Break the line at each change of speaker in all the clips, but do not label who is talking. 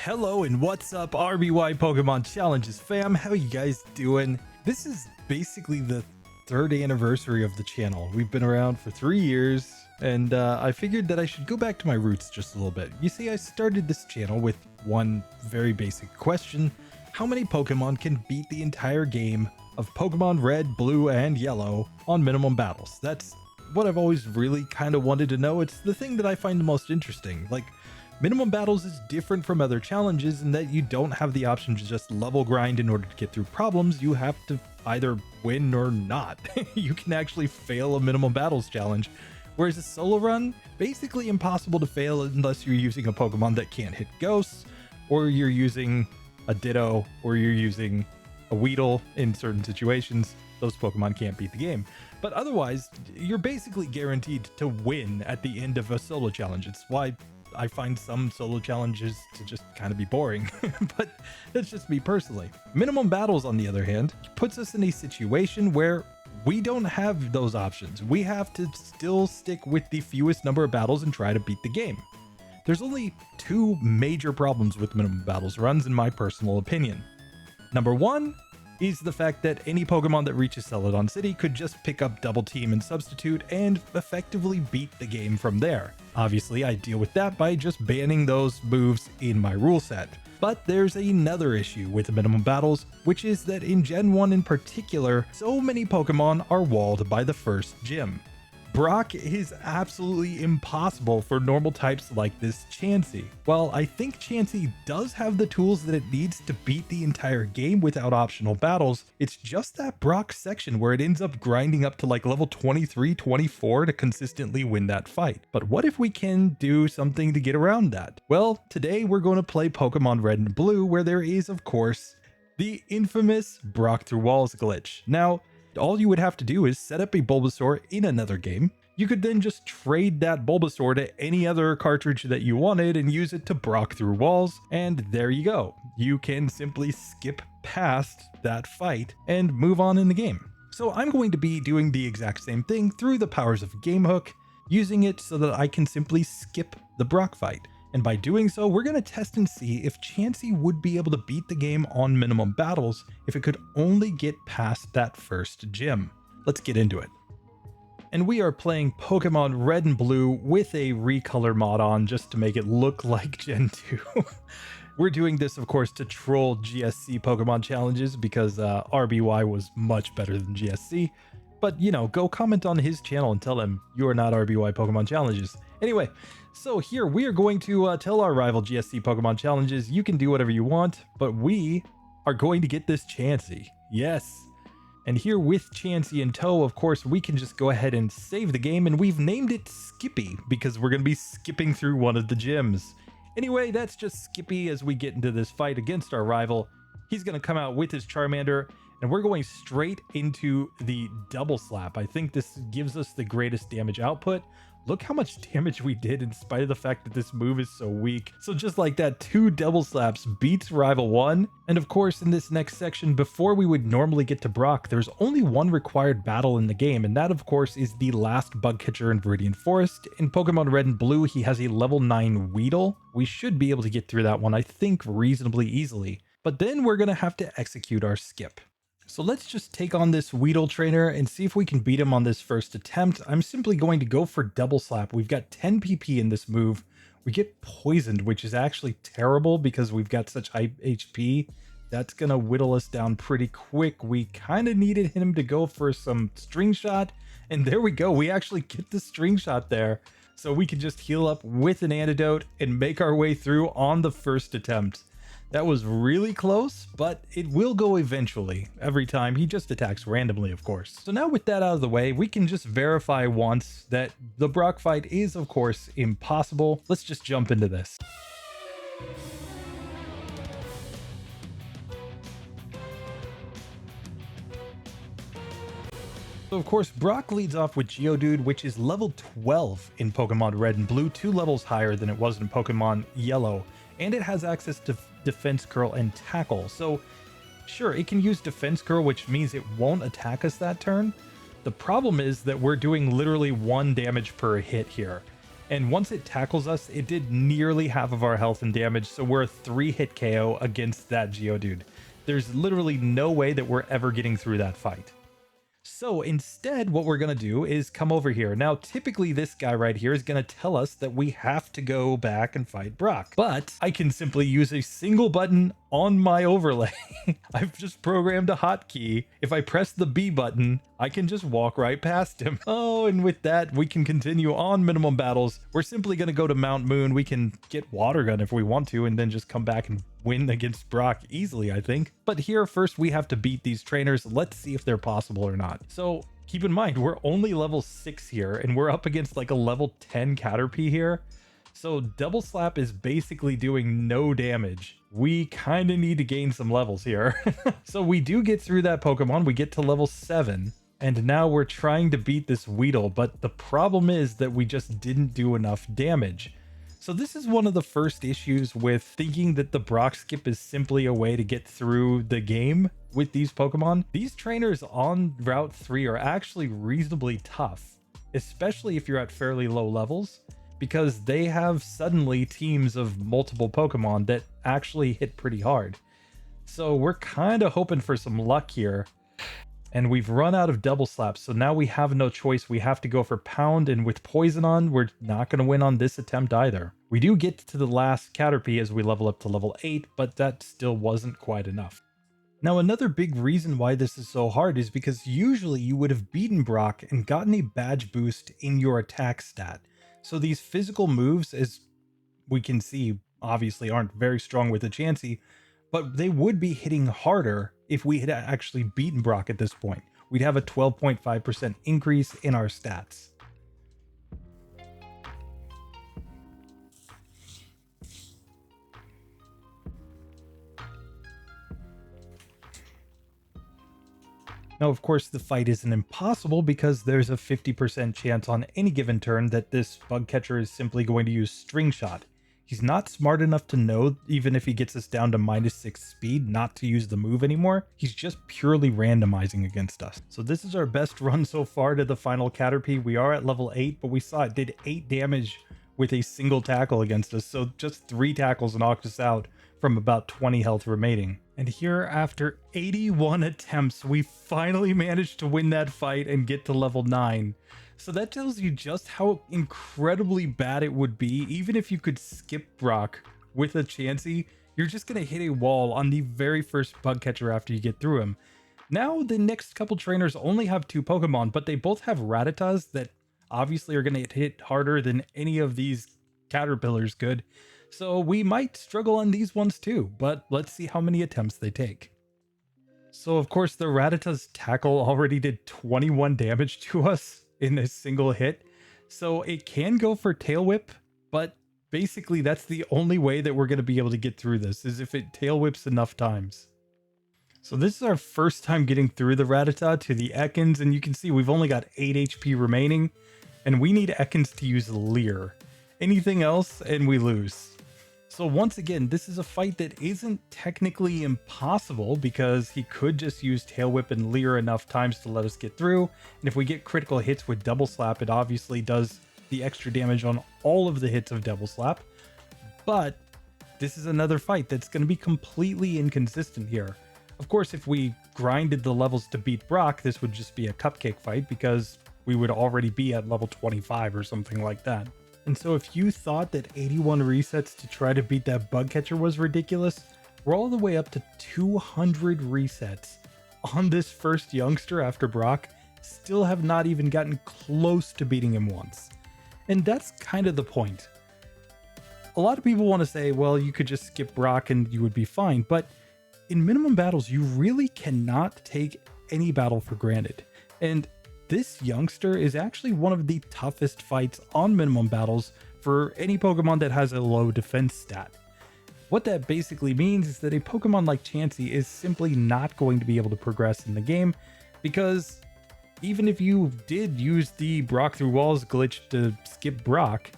Hello and what's up, RBY Pokemon Challenges fam? How you guys doing? This is basically the third anniversary of the channel. We've been around for 3 years, and I figured that I should go back to my roots just a little bit. You see, I started this channel with one very basic question: how many Pokemon can beat the entire game of Pokemon Red, Blue, and Yellow on minimum battles? That's what I've always really kind of wanted to know. It's the thing that I find the most interesting. Like, minimum battles is different from other challenges in that you don't have the option to just level grind in order to get through problems. You have to either win or not. You can actually fail a minimum battles challenge, whereas a solo run, basically impossible to fail unless you're using a Pokemon that can't hit ghosts, or you're using a Ditto, or you're using a Weedle in certain situations. Those Pokemon can't beat the game. But otherwise, you're basically guaranteed to win at the end of a solo challenge. It's why I find some solo challenges to just kind of be boring, but that's just me personally. Minimum battles, on the other hand, puts us in a situation where we don't have those options. We have to still stick with the fewest number of battles and try to beat the game. There's only two major problems with minimum battles runs, in my personal opinion. Number one is the fact that any Pokemon that reaches Celadon City could just pick up Double Team and Substitute and effectively beat the game from there. Obviously, I deal with that by just banning those moves in my rule set. But there's another issue with minimum battles, which is that in Gen 1 in particular, so many Pokemon are walled by the first gym. Brock is absolutely impossible for normal types like this Chansey. While I think Chansey does have the tools that it needs to beat the entire game without optional battles, it's just that Brock section where it ends up grinding up to like level 23, 24 to consistently win that fight. But what if we can do something to get around that? Well, today we're going to play Pokemon Red and Blue, where there is, of course, the infamous Brock through walls glitch. Now, all you would have to do is set up a Bulbasaur in another game. You could then just trade that Bulbasaur to any other cartridge that you wanted and use it to Brock through walls, and there you go. You can simply skip past that fight and move on in the game. So I'm going to be doing the exact same thing through the powers of Gamehook, using it so that I can simply skip the Brock fight. And by doing so, we're going to test and see if Chansey would be able to beat the game on minimum battles if it could only get past that first gym. Let's get into it. And we are playing Pokemon Red and Blue with a recolor mod on just to make it look like Gen 2. We're doing this, of course, to troll GSC Pokemon challenges because RBY was much better than GSC. But, you know, go comment on his channel and tell him you are not RBY Pokemon challenges. Anyway, so here we are going to tell our rival GSC Pokemon challenges, you can do whatever you want, but we are going to get this Chansey. Yes. And here with Chansey in tow, of course, we can just go ahead and save the game, and we've named it Skippy because we're going to be skipping through one of the gyms. Anyway, that's just Skippy as we get into this fight against our rival. He's going to come out with his Charmander, and we're going straight into the double slap. I think this gives us the greatest damage output. Look how much damage we did in spite of the fact that this move is so weak. So just like that, 2 double slaps beats Rival 1. And of course, in this next section, before we would normally get to Brock, there's only one required battle in the game, and that of course is the last bug catcher in Viridian Forest. In Pokemon Red and Blue, he has a level 9 Weedle. We should be able to get through that one, I think, reasonably easily. But then we're gonna have to execute our skip. So let's just take on this Weedle trainer and see if we can beat him on this first attempt. I'm simply going to go for double slap. We've got 10 PP in this move. We get poisoned, which is actually terrible because we've got such high HP. That's going to whittle us down pretty quick. We kind of needed him to go for some string shot. And there we go. We actually get the string shot there. So we can just heal up with an antidote and make our way through on the first attempt. That was really close, but it will go eventually. Every time he just attacks randomly, of course. So now with that out of the way, we can just verify once that the Brock fight is, of course, impossible. Let's just jump into this. So of course, Brock leads off with Geodude, which is level 12 in Pokemon Red and Blue, 2 levels higher than it was in Pokemon Yellow. And it has access to Defense Curl and Tackle. So sure, it can use Defense Curl, which means it won't attack us that turn. The problem is that we're doing literally 1 damage per hit here. And once it tackles us, it did nearly half of our health and damage, so we're a 3-hit KO against that Geodude. There's literally no way that we're ever getting through that fight. So instead, what we're going to do is come over here. Now, typically this guy right here is going to tell us that we have to go back and fight Brock, but I can simply use a single button on my overlay. I've just programmed a hotkey. If I press the B button, I can just walk right past him. Oh, and with that, we can continue on minimum battles. We're simply going to go to Mount Moon. We can get Water Gun if we want to, and then just come back and win against Brock easily, I think. But here first, we have to beat these trainers. Let's see if they're possible or not. So keep in mind, we're only level 6 here, and we're up against like a level 10 Caterpie here. So Double Slap is basically doing no damage. We kind of need to gain some levels here. So we do get through that Pokemon. We get to level 7. And now we're trying to beat this Weedle, but the problem is that we just didn't do enough damage. So this is one of the first issues with thinking that the Brock skip is simply a way to get through the game with these Pokemon. These trainers on Route 3 are actually reasonably tough, especially if you're at fairly low levels, because they have suddenly teams of multiple Pokemon that actually hit pretty hard. So we're kind of hoping for some luck here. And we've run out of Double Slaps, so now we have no choice. We have to go for Pound, and with Poison on, we're not going to win on this attempt either. We do get to the last Caterpie as we level up to level 8, but that still wasn't quite enough. Now, another big reason why this is so hard is because usually you would have beaten Brock and gotten a badge boost in your attack stat. So these physical moves, as we can see, obviously aren't very strong with the Chansey, but they would be hitting harder if we had actually beaten Brock at this point. We'd have a 12.5% increase in our stats. Now, of course, the fight isn't impossible because there's a 50% chance on any given turn that this bug catcher is simply going to use String Shot. He's not smart enough to know, even if he gets us down to -6 speed, not to use the move anymore. He's just purely randomizing against us. So this is our best run so far to the final Caterpie. We are at level 8, but we saw it did 8 damage with a single tackle against us. So just 3 tackles knocked us out from about 20 health remaining. And here, after 81 attempts, we finally managed to win that fight and get to level 9. So that tells you just how incredibly bad it would be. Even if you could skip Brock with a Chansey, you're just going to hit a wall on the very first bug catcher after you get through him. Now, the next couple trainers only have 2 Pokemon, but they both have Rattatas that obviously are going to hit harder than any of these Caterpillars could. So we might struggle on these ones too, but let's see how many attempts they take. So of course the Rattata's tackle already did 21 damage to us in a single hit. So it can go for Tail Whip, but basically that's the only way that we're going to be able to get through this, is if it Tail Whips enough times. So this is our first time getting through the Rattata to the Ekans, and you can see we've only got 8 HP remaining, and we need Ekans to use Leer. Anything else and we lose. So once again, this is a fight that isn't technically impossible because he could just use Tail Whip and Leer enough times to let us get through. And if we get critical hits with Double Slap, it obviously does the extra damage on all of the hits of Double Slap. But this is another fight that's going to be completely inconsistent here. Of course, if we grinded the levels to beat Brock, this would just be a cupcake fight because we would already be at level 25 or something like that. And so if you thought that 81 resets to try to beat that bug catcher was ridiculous, we're all the way up to 200 resets on this first youngster after Brock, still have not even gotten close to beating him once. And that's kind of the point. A lot of people want to say, well, you could just skip Brock and you would be fine, but in minimum battles, you really cannot take any battle for granted. And this youngster is actually one of the toughest fights on minimum battles for any Pokemon that has a low defense stat. What that basically means is that a Pokemon like Chansey is simply not going to be able to progress in the game, because even if you did use the Brock through walls glitch to skip Brock,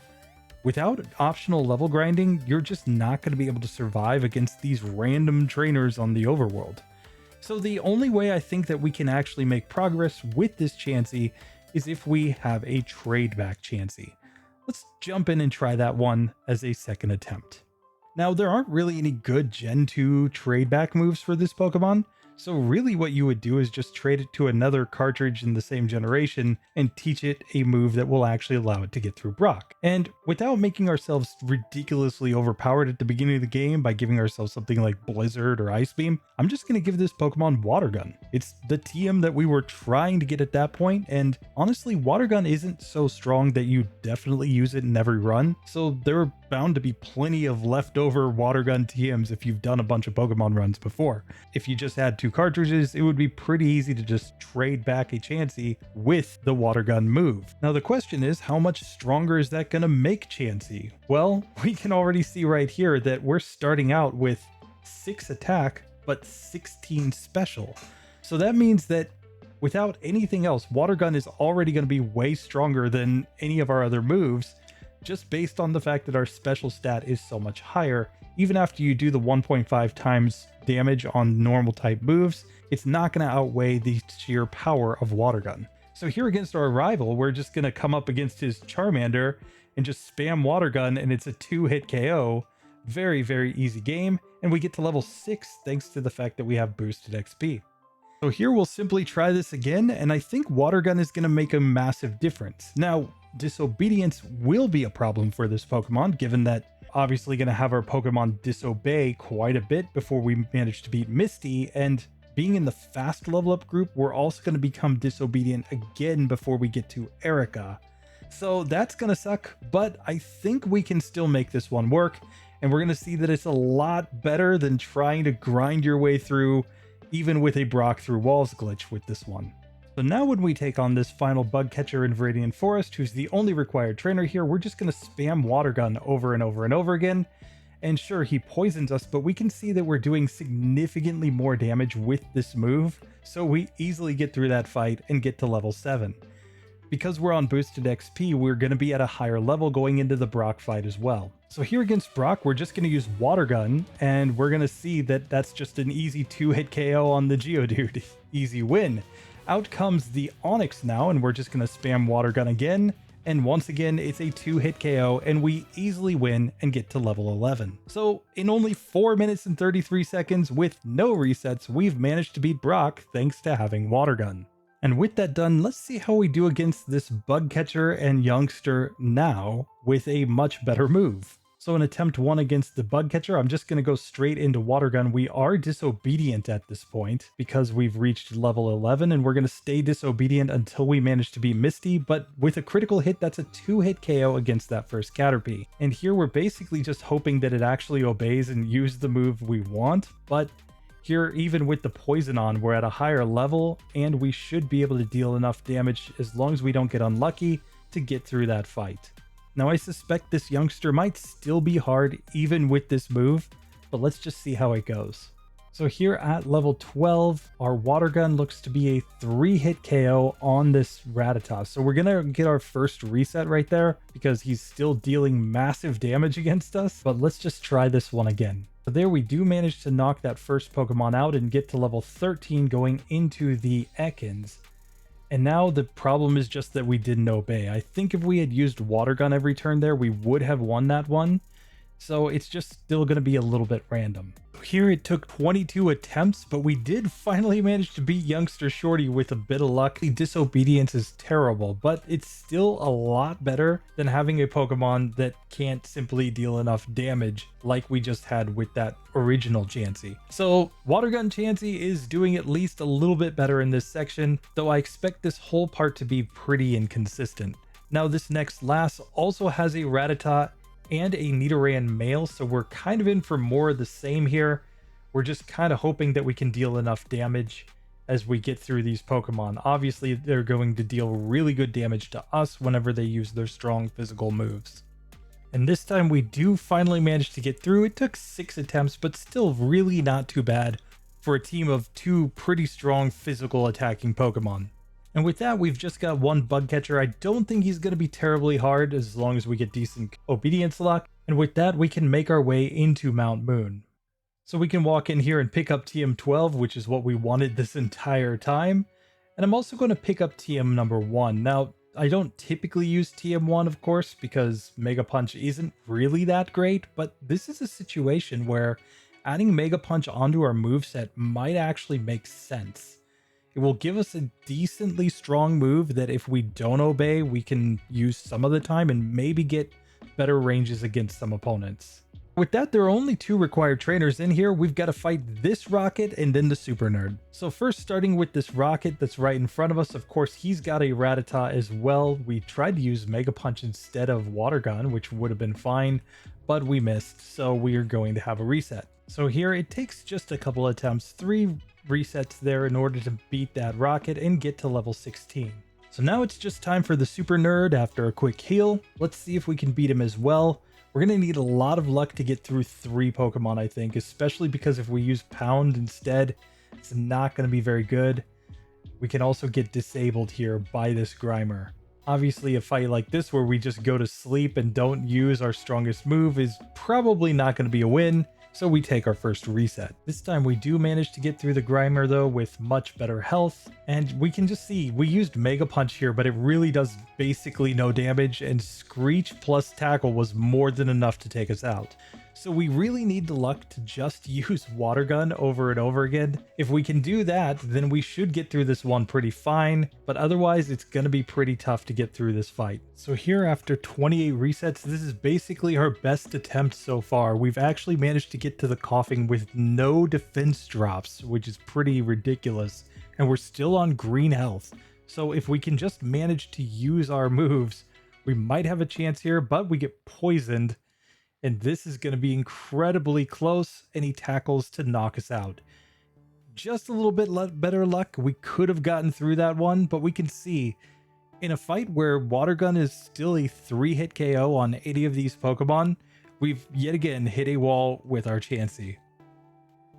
without optional level grinding, you're just not going to be able to survive against these random trainers on the overworld. So the only way I think that we can actually make progress with this Chansey is if we have a trade back Chansey. Let's jump in and try that one as a second attempt. Now, there aren't really any good Gen 2 trade back moves for this Pokemon, so really what you would do is just trade it to another cartridge in the same generation and teach it a move that will actually allow it to get through Brock. And without making ourselves ridiculously overpowered at the beginning of the game by giving ourselves something like Blizzard or Ice Beam, I'm just going to give this Pokemon Water Gun. It's the TM that we were trying to get at that point, and honestly, Water Gun isn't so strong that you definitely use it in every run, so there are bound to be plenty of leftover Water Gun TMs if you've done a bunch of Pokemon runs before. If you just had 2 cartridges, it would be pretty easy to just trade back a Chansey with the Water Gun move. Now the question is, how much stronger is that going to make Chansey? Well, we can already see right here that we're starting out with 6 attack, but 16 special. So that means that without anything else, Water Gun is already going to be way stronger than any of our other moves, just based on the fact that our special stat is so much higher. Even after you do the 1.5 times damage on normal type moves, it's not going to outweigh the sheer power of Water Gun. So here against our rival, we're just going to come up against his Charmander and just spam Water Gun, and it's a 2-hit KO. Very, very easy game, and we get to level 6 thanks to the fact that we have boosted XP. So here we'll simply try this again, and I think Water Gun is going to make a massive difference. Now, Disobedience will be a problem for this Pokemon, given that obviously going to have our Pokemon disobey quite a bit before we manage to beat Misty, and being in the fast level up group, we're also going to become disobedient again before we get to Erica. So that's going to suck, but I think we can still make this one work, and we're going to see that it's a lot better than trying to grind your way through even with a Brock through walls glitch with this one. So now when we take on this final bug catcher in Viridian Forest, who's the only required trainer here, we're just going to spam Water Gun over and over and over again. And sure, he poisons us, but we can see that we're doing significantly more damage with this move, so we easily get through that fight and get to level 7. Because we're on boosted XP, we're going to be at a higher level going into the Brock fight as well. So here against Brock, we're just going to use Water Gun, and we're going to see that that's just an easy 2-hit KO on the Geodude. Easy win. Out comes the Onix now, and we're just going to spam Water Gun again, and once again it's a 2-hit KO, and we easily win and get to level 11. So in only 4 minutes and 33 seconds with no resets, we've managed to beat Brock thanks to having Water Gun. And with that done, let's see how we do against this bug catcher and youngster now with a much better move. So in attempt 1 against the bug catcher, I'm just going to go straight into Water Gun. We are disobedient at this point because we've reached level 11, and we're going to stay disobedient until we manage to beat Misty, but with a critical hit, that's a 2-hit KO against that first Caterpie. And here we're basically just hoping that it actually obeys and uses the move we want, but here, even with the poison on, we're at a higher level, and we should be able to deal enough damage as long as we don't get unlucky to get through that fight. Now, I suspect this youngster might still be hard even with this move, but let's just see how it goes. So here at level 12, our Water Gun looks to be a 3-hit KO on this Rattata. So we're going to get our first reset right there because he's still dealing massive damage against us, but let's just try this one again. So there we do manage to knock that first Pokemon out and get to level 13 going into the Ekans. And now the problem is just that we didn't obey. I think if we had used Water Gun every turn there, we would have won that one. So it's just still going to be a little bit random. Here it took 22 attempts, but we did finally manage to beat youngster Shorty with a bit of luck. The Disobedience is terrible, but it's still a lot better than having a Pokemon that can't simply deal enough damage like we just had with that original Chansey. So Water Gun Chansey is doing at least a little bit better in this section, though I expect this whole part to be pretty inconsistent. Now this next lass also has a Rattata and a Nidoran male, so we're kind of in for more of the same here. We're just kind of hoping that we can deal enough damage as we get through these Pokemon. Obviously, they're going to deal really good damage to us whenever they use their strong physical moves. And this time we do finally manage to get through. It took 6 attempts, but still really not too bad for a team of 2 pretty strong physical attacking Pokemon. And with that, we've just got one bug catcher. I don't think he's going to be terribly hard as long as we get decent obedience luck. And with that, we can make our way into Mount Moon. So we can walk in here and pick up TM12, which is what we wanted this entire time. And I'm also going to pick up TM number 1. Now, I don't typically use TM1, of course, because Mega Punch isn't really that great, but this is a situation where adding Mega Punch onto our moveset might actually make sense. It will give us a decently strong move that if we don't obey, we can use some of the time and maybe get better ranges against some opponents. With that, there are only 2 required trainers in here. We've got to fight this Rocket and then the Super Nerd. So first, starting with this Rocket that's right in front of us, of course, he's got a Rattata as well. We tried to use Mega Punch instead of Water Gun, which would have been fine, but we missed, so we are going to have a reset. So here, it takes just a couple attempts, 3 resets there in order to beat that Rocket and get to level 16. So now it's just time for the Super Nerd after a quick heal. Let's see if we can beat him as well. We're going to need a lot of luck to get through 3 Pokemon, I think, especially because if we use Pound instead, it's not going to be very good. We can also get disabled here by this Grimer. Obviously, a fight like this where we just go to sleep and don't use our strongest move is probably not going to be a win, so we take our first reset. This time we do manage to get through the Grimer though with much better health, and we can just see we used Mega Punch here, but it really does basically no damage, and Screech plus Tackle was more than enough to take us out. So we really need the luck to just use Water Gun over and over again. If we can do that, then we should get through this one pretty fine, but otherwise it's going to be pretty tough to get through this fight. So here, after 28 resets, this is basically our best attempt so far. We've actually managed to get to the Coughing with no defense drops, which is pretty ridiculous, and we're still on green health. So if we can just manage to use our moves, we might have a chance here, but we get poisoned. And this is going to be incredibly close, and he tackles to knock us out. Just a little bit better luck. We could have gotten through that one, but we can see in a fight where Water Gun is still a 3-hit KO on 80 of these Pokemon, we've yet again hit a wall with our Chansey.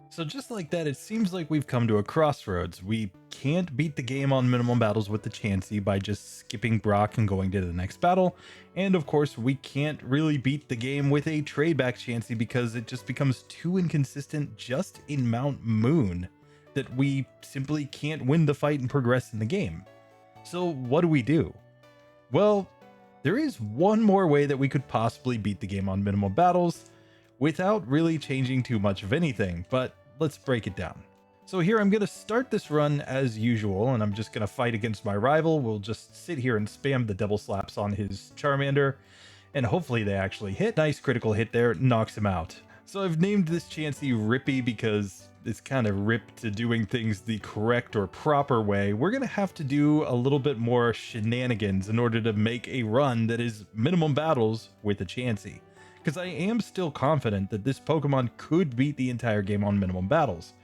So just like that, it seems like we've come to a crossroads. We can't beat the game on minimum battles with the Chansey by just skipping Brock and going to the next battle. And of course, we can't really beat the game with a trade back Chansey because it just becomes too inconsistent just in Mount Moon that we simply can't win the fight and progress in the game. So what do? Well, there is one more way that we could possibly beat the game on minimum battles without really changing too much of anything, but let's break it down. So here I'm going to start this run as usual, and I'm just going to fight against my rival. We'll just sit here and spam the double slaps on his Charmander, and hopefully they actually hit. Nice critical hit there, knocks him out. So I've named this Chansey Rippy because it's kind of ripped to doing things the correct or proper way. We're going to have to do a little bit more shenanigans in order to make a run that is minimum battles with a Chansey, because I am still confident that this Pokemon could beat the entire game on minimum battles.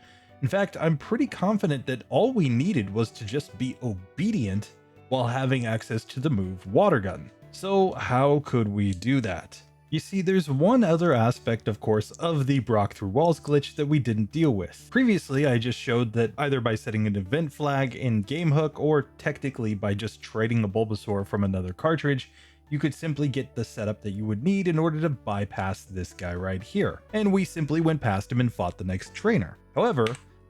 In fact, I'm pretty confident that all we needed was to just be obedient while having access to the move Water Gun. So how could we do that? You see, there's one other aspect, of course, of the Brock through walls glitch that we didn't deal with. Previously, I just showed that either by setting an event flag in GameHook or technically by just trading a Bulbasaur from another cartridge, you could simply get the setup that you would need in order to bypass this guy right here. And we simply went past him and fought the next trainer. However,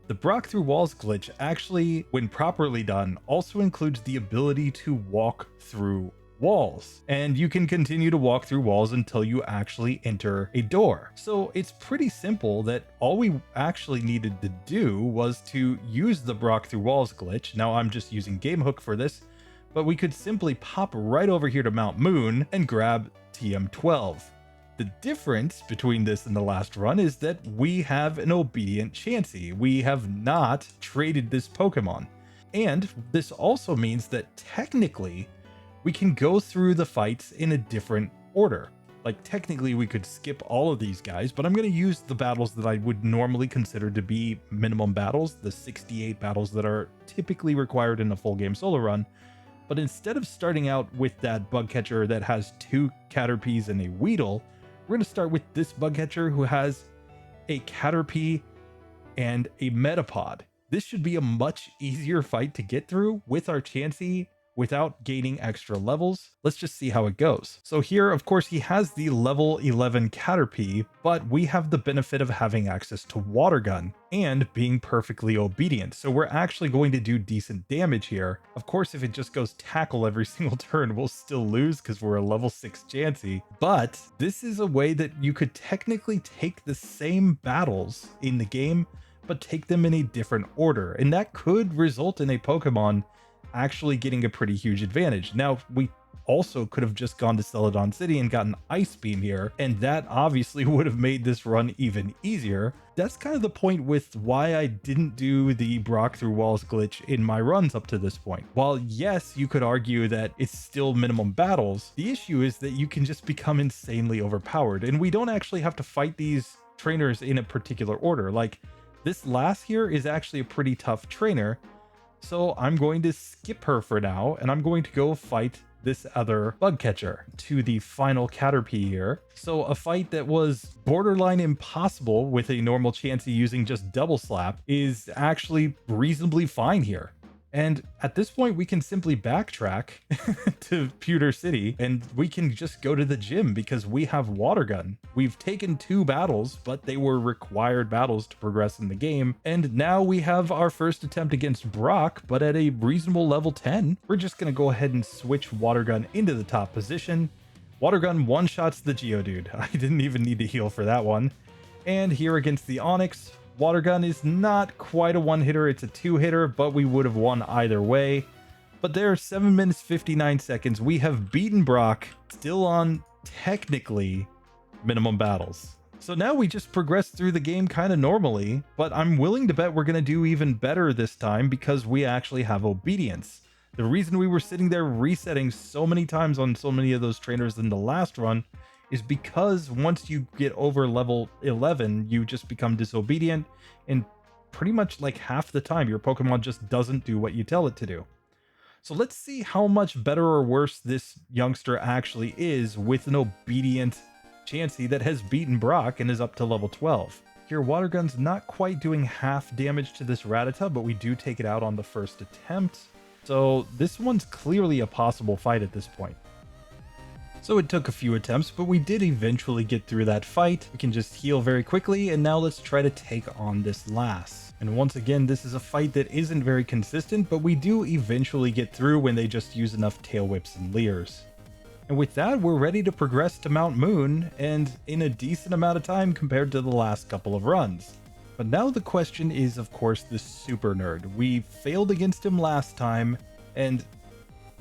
the Brock through walls glitch actually, when properly done, also includes the ability to walk through walls. And you can continue to walk through walls until you actually enter a door. So it's pretty simple that all we actually needed to do was to use the Brock through walls glitch. Now I'm just using GameHook for this, but we could simply pop right over here to Mount Moon and grab TM12. The difference between this and the last run is that we have an obedient Chansey. We have not traded this Pokemon. And this also means that technically we can go through the fights in a different order. Like technically we could skip all of these guys, but I'm going to use the battles that I would normally consider to be minimum battles, the 68 battles that are typically required in a full game solo run. But instead of starting out with that bug catcher that has 2 Caterpies and a Weedle, we're going to start with this bug catcher who has a Caterpie and a Metapod. This should be a much easier fight to get through with our Chansey without gaining extra levels. Let's just see how it goes. So here, of course, he has the level 11 Caterpie, but we have the benefit of having access to Water Gun and being perfectly obedient. So we're actually going to do decent damage here. Of course, if it just goes tackle every single turn, we'll still lose because we're a level 6 Chansey. But this is a way that you could technically take the same battles in the game, but take them in a different order. And that could result in a Pokemon actually getting a pretty huge advantage. Now, we also could have just gone to Celadon City and gotten Ice Beam here, and that obviously would have made this run even easier. That's kind of the point with why I didn't do the Brock through walls glitch in my runs up to this point. While yes, you could argue that it's still minimum battles, the issue is that you can just become insanely overpowered, and we don't actually have to fight these trainers in a particular order. Like, this last here is actually a pretty tough trainer, so I'm going to skip her for now, and I'm going to go fight this other bug catcher to the final Caterpie here. So a fight that was borderline impossible with a normal Chansey using just double slap is actually reasonably fine here. And at this point, we can simply backtrack to Pewter City and we can just go to the gym because we have Water Gun. We've taken 2 battles, but they were required battles to progress in the game. And now we have our first attempt against Brock, but at a reasonable level 10. We're just going to go ahead and switch Water Gun into the top position. Water Gun one-shots the Geodude. I didn't even need to heal for that one. And here against the Onix, Water Gun is not quite a one-hitter, it's a 2-hitter, but we would have won either way. But there, 7 minutes 59 seconds, we have beaten Brock, still on technically minimum battles. So now we just progress through the game kind of normally, but I'm willing to bet we're going to do even better this time because we actually have Obedience. The reason we were sitting there resetting so many times on so many of those trainers in the last run is because once you get over level 11, you just become disobedient, and pretty much like half the time your Pokemon just doesn't do what you tell it to do. So let's see how much better or worse this youngster actually is with an obedient Chansey that has beaten Brock and is up to level 12. Here, Water Gun's not quite doing half damage to this Rattata, but we do take it out on the first attempt. So this one's clearly a possible fight at this point. So it took a few attempts, but we did eventually get through that fight. We can just heal very quickly, and now let's try to take on this Lass. And once again, this is a fight that isn't very consistent, but we do eventually get through when they just use enough Tail Whips and Leers. And with that, we're ready to progress to Mount Moon, and in a decent amount of time compared to the last couple of runs. But now the question is, of course, the Super Nerd. We failed against him last time, and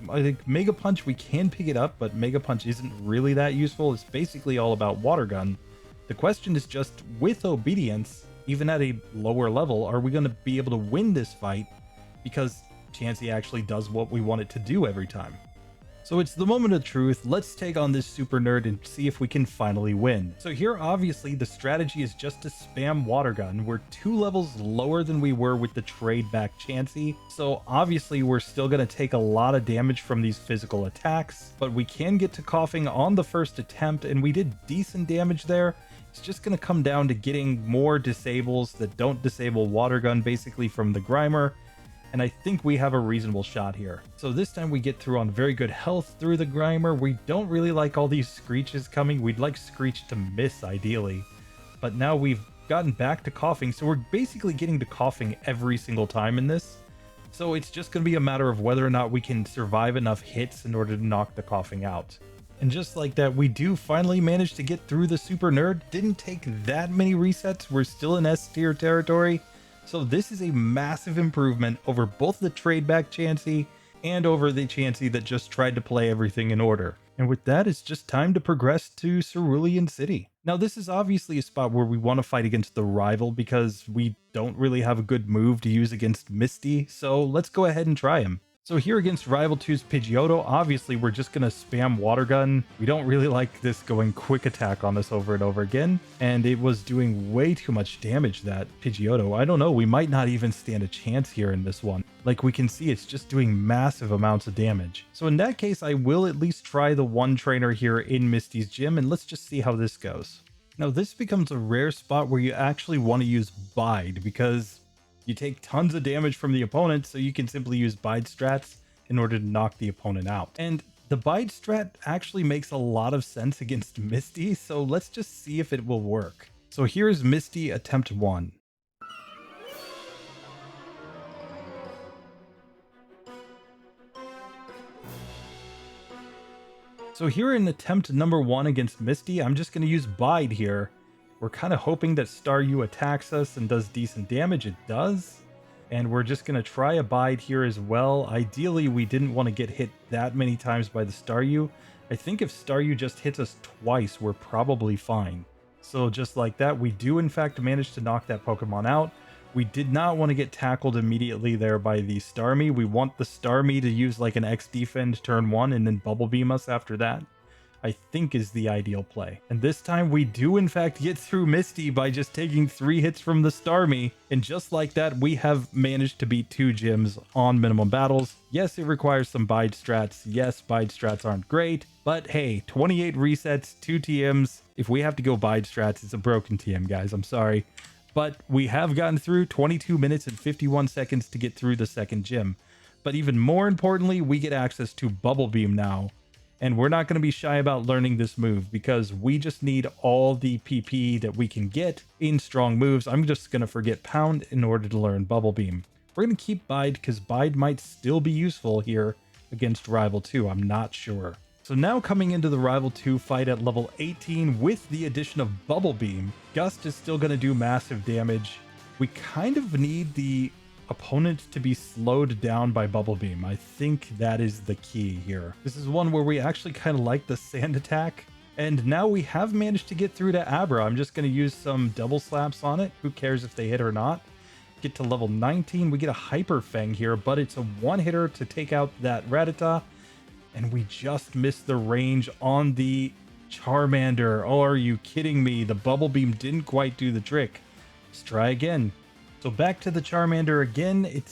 I think Mega Punch, we can pick it up, but Mega Punch isn't really that useful. It's basically all about Water Gun. The question is just, with Obedience, even at a lower level, are we going to be able to win this fight? Because Chansey actually does what we want it to do every time. So it's the moment of truth. Let's take on this Super Nerd and see if we can finally win. So here, obviously, the strategy is just to spam Water Gun. We're 2 levels lower than we were with the trade back Chansey. So obviously, we're still going to take a lot of damage from these physical attacks, but we can get to coughing on the first attempt, and we did decent damage there. It's just going to come down to getting more disables that don't disable Water Gun basically from the Grimer. And I think we have a reasonable shot here. So this time we get through on very good health through the Grimer. We don't really like all these Screeches coming. We'd like Screech to miss ideally. But now we've gotten back to coughing, so we're basically getting to coughing every single time in this. So it's just going to be a matter of whether or not we can survive enough hits in order to knock the coughing out. And just like that, we do finally manage to get through the Super Nerd. Didn't take that many resets. We're still in S tier territory. So this is a massive improvement over both the trade back Chansey and over the Chansey that just tried to play everything in order. And with that, it's just time to progress to Cerulean City. Now this is obviously a spot where we want to fight against the rival because we don't really have a good move to use against Misty, so let's go ahead and try him. So here against Rival 2's Pidgeotto, obviously we're just going to spam Water Gun. We don't really like this going quick attack on us over and over again, and it was doing way too much damage, that Pidgeotto. I don't know, we might not even stand a chance here in this one. Like we can see, it's just doing massive amounts of damage. So in that case, I will at least try the one trainer here in Misty's gym, and let's just see how this goes. Now this becomes a rare spot where you actually want to use Bide, because you take tons of damage from the opponent, so you can simply use Bide strats in order to knock the opponent out. And the Bide strat actually makes a lot of sense against Misty, so let's just see if it will work. So here's Misty attempt 1. So here in attempt number 1 against Misty, I'm just going to use Bide here. We're kind of hoping that Staryu attacks us and does decent damage. It does. And we're just going to try a Bide here as well. Ideally, we didn't want to get hit that many times by the Staryu. I think if Staryu just hits us twice, we're probably fine. So just like that, we do in fact manage to knock that Pokemon out. We did not want to get tackled immediately there by the Starmie. We want the Starmie to use like an X defend turn 1 and then Bubble Beam us after that, I think is the ideal play. And this time we do in fact get through Misty by just taking 3 hits from the Starmie. And just like that, we have managed to beat 2 gyms on minimum battles. Yes, it requires some Bide strats. Yes, Bide strats aren't great, but hey, 28 resets, 2 TMs. If we have to go Bide strats, it's a broken TM, guys. I'm sorry. But we have gotten through 22 minutes and 51 seconds to get through the second gym. But even more importantly, we get access to Bubble Beam now. And we're not going to be shy about learning this move because we just need all the PP that we can get in strong moves. I'm just going to forget Pound in order to learn Bubble Beam. We're going to keep Bide because Bide might still be useful here against Rival 2. I'm not sure. So now coming into the Rival 2 fight at level 18 with the addition of Bubble Beam, Gust is still going to do massive damage. We kind of need the opponent to be slowed down by Bubble Beam. I think that is the key here. This is one where we actually kind of like the sand attack. And now we have managed to get through to Abra. I'm just going to use some double slaps on it. Who cares if they hit or not? Get to level 19. We get a Hyper Fang here, but it's a one-hitter to take out that Rattata. And we just missed the range on the Charmander. Oh, are you kidding me? The Bubble Beam didn't quite do the trick. Let's try again. So back to the Charmander again. It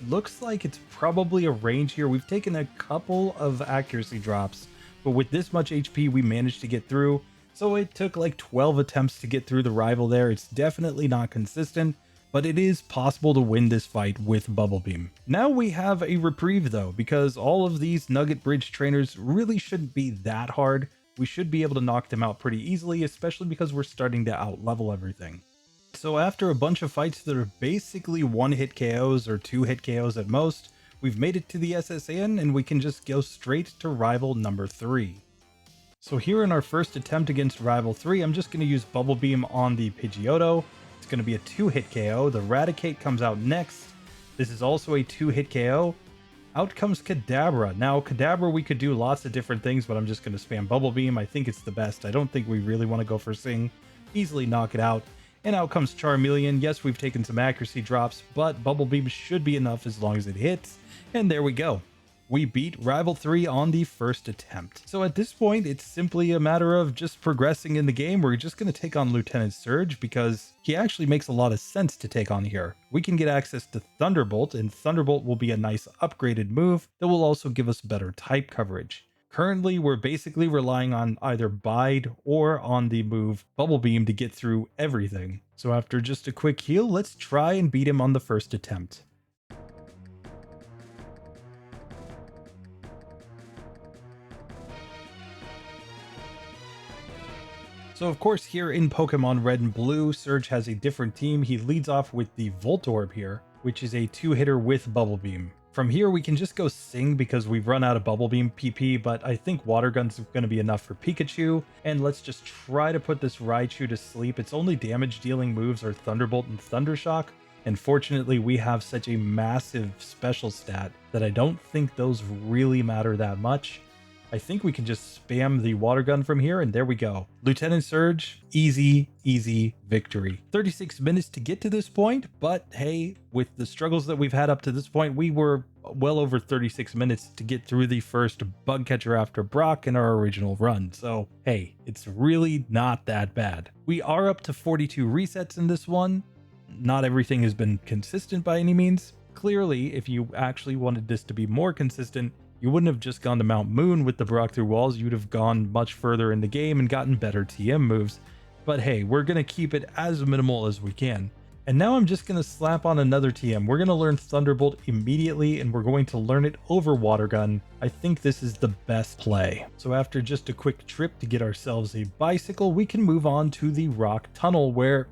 looks like it's probably a range here. We've taken a couple of accuracy drops, but with this much HP, we managed to get through. So it took like 12 attempts to get through the rival there. It's definitely not consistent, but it is possible to win this fight with Bubble Beam. Now we have a reprieve though, because all of these Nugget Bridge trainers really shouldn't be that hard. We should be able to knock them out pretty easily, especially because we're starting to out-level everything. So after a bunch of fights that are basically 1-hit KOs or 2-hit KOs at most, we've made it to the SSN and we can just go straight to Rival number 3. So here in our first attempt against Rival 3, I'm just going to use Bubble Beam on the Pidgeotto. It's going to be a 2-hit KO. The Raticate comes out next. This is also a 2-hit KO. Out comes Kadabra. Now, Kadabra, we could do lots of different things, but I'm just going to spam Bubble Beam. I think it's the best. I don't think we really want to go for Sing. Easily knock it out. And out comes Charmeleon. Yes, we've taken some accuracy drops, but Bubble Beam should be enough as long as it hits. And there we go. We beat Rival 3 on the first attempt. So at this point, it's simply a matter of just progressing in the game. We're just going to take on Lieutenant Surge because he actually makes a lot of sense to take on here. We can get access to Thunderbolt, and Thunderbolt will be a nice upgraded move that will also give us better type coverage. Currently, we're basically relying on either Bide or on the move Bubble Beam to get through everything. So after just a quick heal, let's try and beat him on the first attempt. So of course here in Pokemon Red and Blue, Surge has a different team. He leads off with the Voltorb here, which is a 2-hitter with Bubble Beam. From here, we can just go Sing because we've run out of Bubble Beam PP, but I think Water Gun's going to be enough for Pikachu. And let's just try to put this Raichu to sleep. Its only damage dealing moves are Thunderbolt and Thundershock. And fortunately, we have such a massive special stat that I don't think those really matter that much. I think we can just spam the Water Gun from here, and there we go. Lieutenant Surge, easy victory. 36 minutes to get to this point, but hey, with the struggles that we've had up to this point, we were well over 36 minutes to get through the first bug catcher after Brock in our original run. So hey, it's really not that bad. We are up to 42 resets in this one. Not everything has been consistent by any means. Clearly, if you actually wanted this to be more consistent, you wouldn't have just gone to Mount Moon with the Brock through walls. You'd have gone much further in the game and gotten better TM moves. But hey, we're going to keep it as minimal as we can. And now I'm just going to slap on another TM. We're going to learn Thunderbolt immediately, and we're going to learn it over Water Gun. I think this is the best play. So after just a quick trip to get ourselves a bicycle, we can move on to the Rock Tunnel, where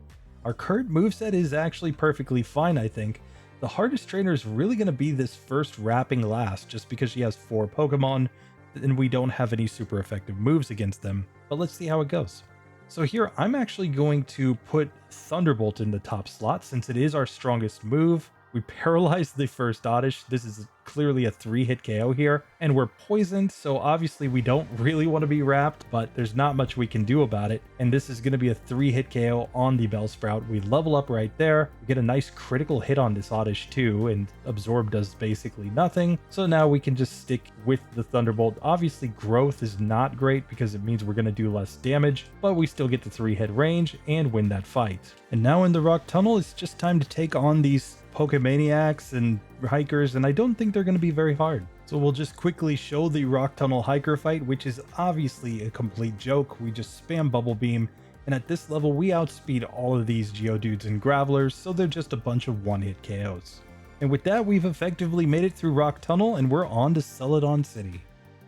our current moveset is actually perfectly fine, I think. The hardest trainer is really going to be this first Wrapping Last, just because she has 4 Pokemon, and we don't have any super effective moves against them. But let's see how it goes. So here, I'm actually going to put Thunderbolt in the top slot since it is our strongest move. We paralyzed the first Oddish. This is clearly a 3-hit KO here, and we're poisoned, so obviously we don't really want to be wrapped, but there's not much we can do about it. And this is going to be a 3-hit KO on the Bellsprout. We level up right there. We get a nice critical hit on this Oddish too, and Absorb does basically nothing. So now we can just stick with the Thunderbolt. Obviously, growth is not great because it means we're going to do less damage, but we still get the 3-hit range and win that fight. And now in the Rock Tunnel, it's just time to take on these Pokemaniacs and hikers, and I don't think they're going to be very hard. So we'll just quickly show the Rock Tunnel hiker fight, which is obviously a complete joke. We just spam Bubble Beam, and at this level we outspeed all of these Geodudes and Gravelers, so they're just a bunch of one-hit KOs. And with that, we've effectively made it through Rock Tunnel, and we're on to Celadon City.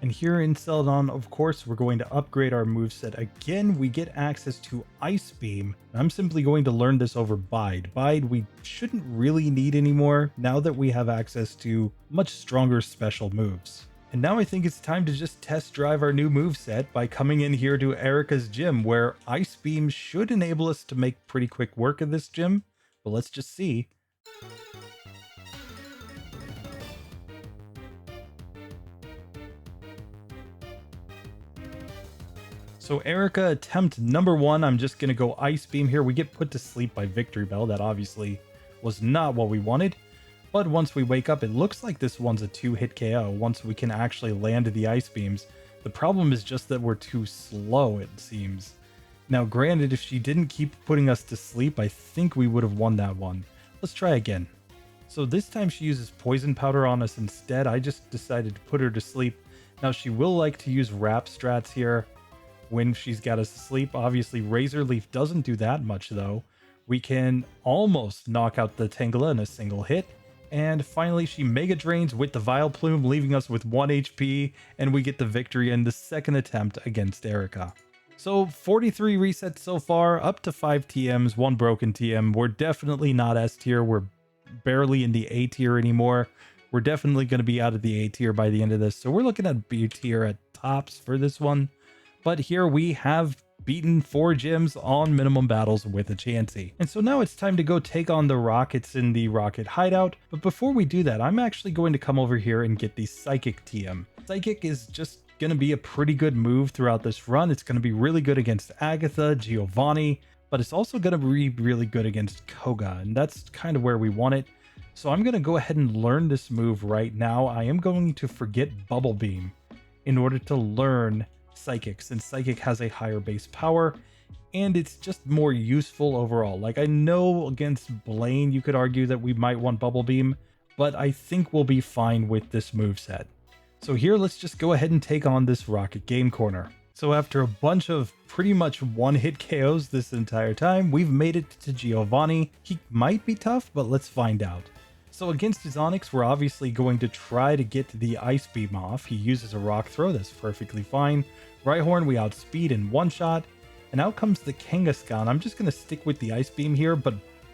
And here in Celadon, of course, we're going to upgrade our moveset again. We get access to Ice Beam. I'm simply going to learn this over Bide. Bide we shouldn't really need anymore now that we have access to much stronger special moves. And now I think it's time to just test drive our new moveset by coming in here to Erica's gym, where Ice Beam should enable us to make pretty quick work of this gym. But let's just see. So Erica, attempt number 1, I'm just going to go Ice Beam here. We get put to sleep by Victory Bell. That obviously was not what we wanted. But once we wake up, it looks like this one's a 2-hit KO once we can actually land the Ice Beams. The problem is just that we're too slow, it seems. Now granted, if she didn't keep putting us to sleep, I think we would have won that one. Let's try again. So this time she uses Poison Powder on us instead. I just decided to put her to sleep. Now she will like to use Wrap strats here when she's got us asleep. Obviously, Razor Leaf doesn't do that much though. We can almost knock out the Tangela in a single hit. And finally, she Mega Drains with the Vileplume, leaving us with 1 HP, and we get the victory in the second attempt against Erica. So 43 resets so far, up to 5 TMs, 1 broken TM. We're definitely not S tier. We're barely in the A tier anymore. We're definitely going to be out of the A tier by the end of this. So we're looking at B tier at tops for this one. But here we have beaten 4 gyms on minimum battles with a Chansey. And so now it's time to go take on the Rockets in the Rocket Hideout. But before we do that, I'm actually going to come over here and get the Psychic TM. Psychic is just going to be a pretty good move throughout this run. It's going to be really good against Agatha, Giovanni, but it's also going to be really good against Koga, and that's kind of where we want it. So I'm going to go ahead and learn this move right now. I am going to forget Bubble Beam in order to learn Psychic, since Psychic has a higher base power and it's just more useful overall. Like, I know against Blaine you could argue that we might want Bubble Beam, but I think we'll be fine with this moveset. So here, let's just go ahead and take on this Rocket Game Corner. So after a bunch of pretty much one-hit KOs this entire time, we've made it to Giovanni. He might be tough, but let's find out. So against his Onix, we're obviously going to try to get the Ice Beam off. He uses a Rock Throw, that's perfectly fine. Rhyhorn we outspeed in one shot, and out comes the Kangaskhan. I'm just going to stick with the Ice Beam here, but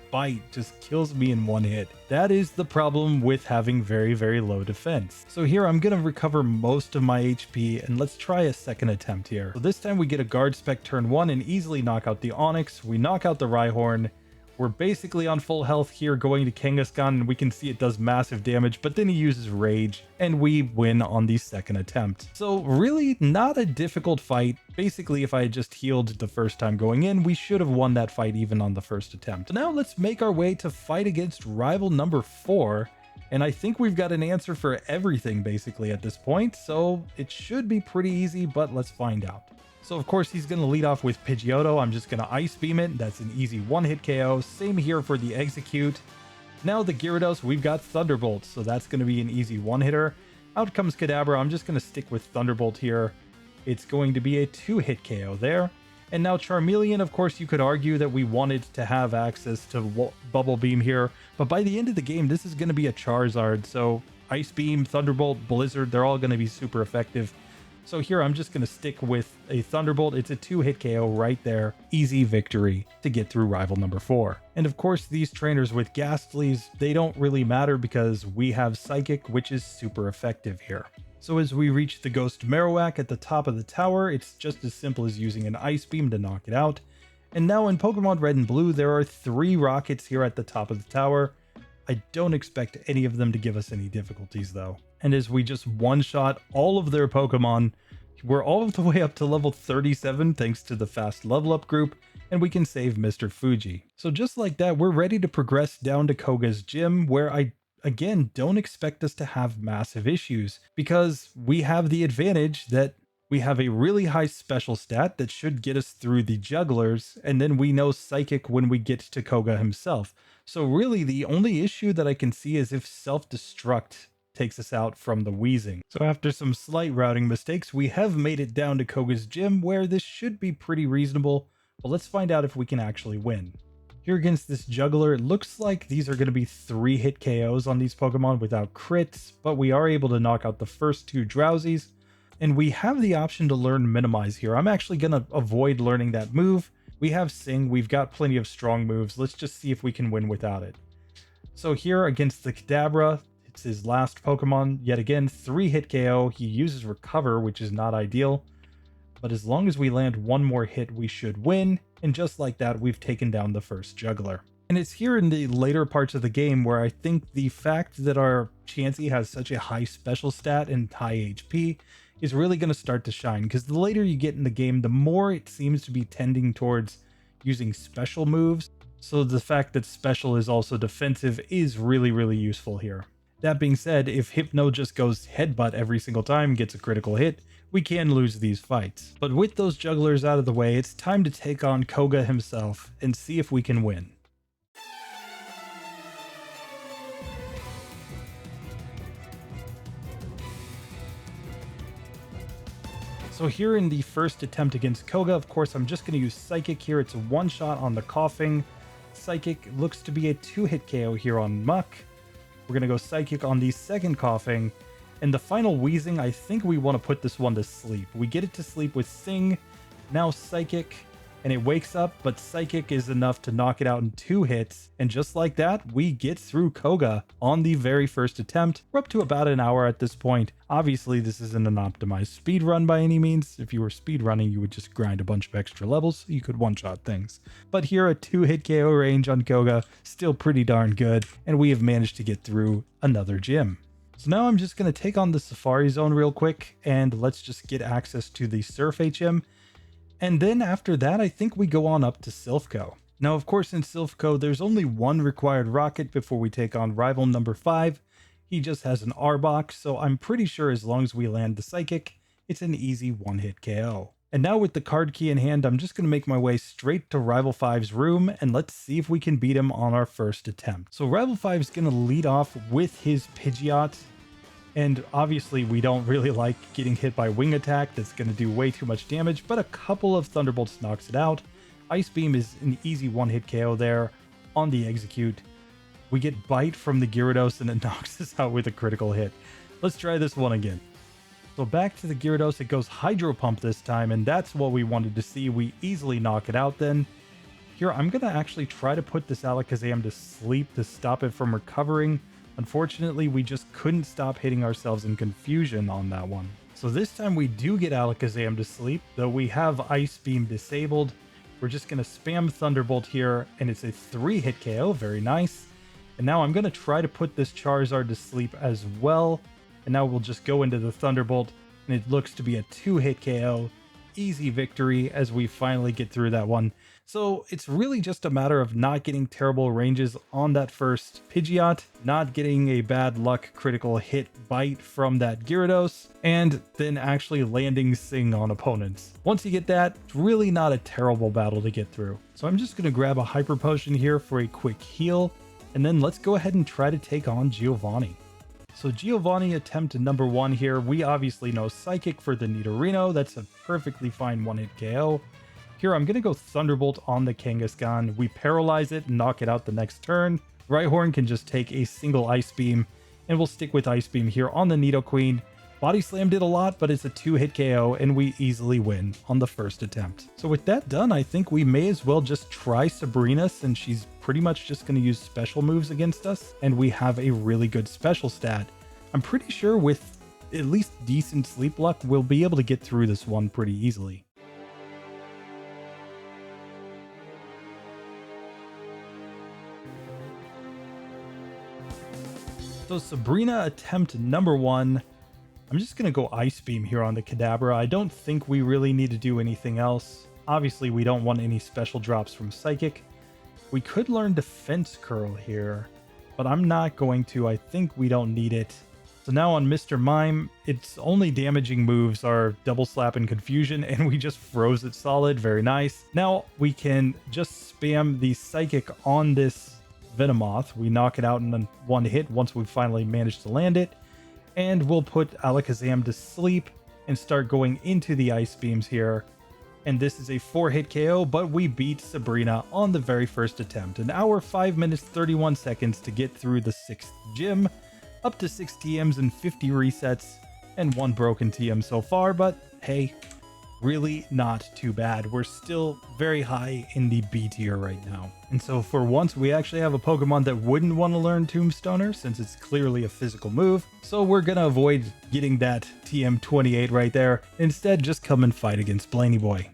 Bite just kills me in one hit. That is the problem with having very, very low defense. So here I'm going to recover most of my HP, and let's try a second attempt here. So this time we get a Guard Spec turn 1 and easily knock out the Onix. We knock out the Rhyhorn. We're basically on full health here going to Kangaskhan, and we can see it does massive damage, but then he uses Rage, and we win on the second attempt. So really not a difficult fight. Basically, if I had just healed the first time going in, we should have won that fight even on the first attempt. So now let's make our way to fight against rival number 4, and I think we've got an answer for everything basically at this point, so it should be pretty easy, but let's find out. So of course he's going to lead off with Pidgeotto. I'm just going to Ice Beam it. That's an easy one-hit KO. Same here for the Execute. Now the Gyarados, we've got Thunderbolt, so that's going to be an easy one-hitter. Out comes Kadabra. I'm just going to stick with Thunderbolt here. It's going to be a 2-hit KO there. And now Charmeleon, of course, you could argue that we wanted to have access to Bubble Beam here, but by the end of the game, this is going to be a Charizard, so Ice Beam, Thunderbolt, Blizzard, they're all going to be super effective. So here I'm just going to stick with a Thunderbolt. It's a 2-hit KO right there. Easy victory to get through rival number 4. And of course, these trainers with Ghastlies, they don't really matter because we have Psychic, which is super effective here. So as we reach the Ghost Marowak at the top of the tower, it's just as simple as using an Ice Beam to knock it out. And now in Pokemon Red and Blue, there are 3 rockets here at the top of the tower. I don't expect any of them to give us any difficulties though. And as we just one-shot all of their Pokemon, we're all the way up to level 37 thanks to the fast level up group, and we can save Mr. Fuji. So just like that, we're ready to progress down to Koga's gym, where I again don't expect us to have massive issues, because we have the advantage that we have a really high special stat that should get us through the jugglers, and then we know Psychic when we get to Koga himself. So really the only issue that I can see is if self-destruct takes us out from the wheezing. So after some slight routing mistakes, we have made it down to Koga's gym, where this should be pretty reasonable, but let's find out if we can actually win. Here against this juggler, it looks like these are going to be 3-hit KOs on these Pokemon without crits, but we are able to knock out the first 2 Drowsies, and we have the option to learn Minimize here. I'm actually going to avoid learning that move. We have Sing, we've got plenty of strong moves, let's just see if we can win without it. So here against the Kadabra, it's his last Pokemon, yet again 3-hit KO. He uses Recover, which is not ideal, but as long as we land 1 more hit, we should win. And just like that, we've taken down the first juggler. And it's here in the later parts of the game where I think the fact that our Chansey has such a high special stat and high HP is really going to start to shine, because the later you get in the game, the more it seems to be tending towards using special moves. So the fact that special is also defensive is really, really useful here. That being said, if Hypno just goes headbutt every single time, gets a critical hit, we can lose these fights. But with those jugglers out of the way, it's time to take on Koga himself and see if we can win. So here in the first attempt against Koga, of course, I'm just going to use Psychic here. It's a 1-shot on the Coughing. Psychic looks to be a 2-hit KO here on Muck. We're going to go Psychic on the second Coughing. And the final Wheezing, I think we want to put this one to sleep. We get it to sleep with Sing, now Psychic, and it wakes up, but Psychic is enough to knock it out in 2 hits. And just like that, we get through Koga on the very first attempt. We're up to about an hour at this point. Obviously, this isn't an optimized speed run by any means. If you were speed running, you would just grind a bunch of extra levels so you could one-shot things. But here, a 2-hit KO range on Koga, still pretty darn good, and we have managed to get through another gym. So now I'm just going to take on the Safari Zone real quick, and let's just get access to the Surf HM. And then after that, I think we go on up to Silphco. Now, of course, in Silphco, there's only 1 required rocket before we take on rival number 5. He just has an R-Box, so I'm pretty sure as long as we land the Psychic, it's an easy 1-hit KO. And now with the card key in hand, I'm just going to make my way straight to Rival 5's room, and let's see if we can beat him on our first attempt. So Rival 5 is going to lead off with his Pidgeot. And obviously we don't really like getting hit by Wing Attack, that's going to do way too much damage, but a couple of Thunderbolts knocks it out. Ice Beam is an easy 1-hit KO there on the Execute. We get Bite from the Gyarados and it knocks us out with a critical hit. Let's try this one again. So back to the Gyarados, it goes Hydro Pump this time, and that's what we wanted to see. We easily knock it out then. Here, I'm going to actually try to put this Alakazam to sleep to stop it from recovering. Unfortunately, we just couldn't stop hitting ourselves in confusion on that one. So this time we do get Alakazam to sleep, though we have Ice Beam disabled. We're just going to spam Thunderbolt here, and it's a 3-hit KO, very nice. And now I'm going to try to put this Charizard to sleep as well. And now we'll just go into the Thunderbolt, and it looks to be a 2-hit KO. Easy victory as we finally get through that one. So it's really just a matter of not getting terrible ranges on that first Pidgeot, not getting a bad luck critical hit Bite from that Gyarados, and then actually landing Sing on opponents. Once you get that, it's really not a terrible battle to get through. So I'm just going to grab a Hyper Potion here for a quick heal, and then let's go ahead and try to take on Giovanni. So Giovanni attempt number 1 here. We obviously know Psychic for the Nidorino. That's a perfectly fine 1-hit KO. Here, I'm going to go Thunderbolt on the Kangaskhan. We paralyze it and knock it out the next turn. Rhyhorn can just take a single Ice Beam, and we'll stick with Ice Beam here on the Nidoqueen. Body Slam did a lot, but it's a 2-hit KO, and we easily win on the first attempt. So with that done, I think we may as well just try Sabrina, since she's pretty much just going to use special moves against us, and we have a really good special stat. I'm pretty sure with at least decent sleep luck, we'll be able to get through this one pretty easily. So Sabrina attempt number 1. I'm just going to go Ice Beam here on the Kadabra. I don't think we really need to do anything else. Obviously, we don't want any special drops from Psychic. We could learn Defense Curl here, but I'm not going to. I think we don't need it. So now on Mr. Mime, its only damaging moves are Double Slap and Confusion, and we just froze it solid. Very nice. Now we can just spam the Psychic on this Venomoth. We knock it out in one hit once we finally manage to land it. And we'll put Alakazam to sleep and start going into the Ice Beams here. And this is a 4-hit KO, but we beat Sabrina on the very first attempt. An hour, 5 minutes, 31 seconds to get through the 6th gym. Up to 6 TMs and 50 resets, and 1 broken TM so far, but hey, really not too bad. We're still very high in the B tier right now. And so for once, we actually have a Pokemon that wouldn't want to learn Tombstoner, since it's clearly a physical move. So we're going to avoid getting that TM28 right there. Instead, just come and fight against Blaney Boy.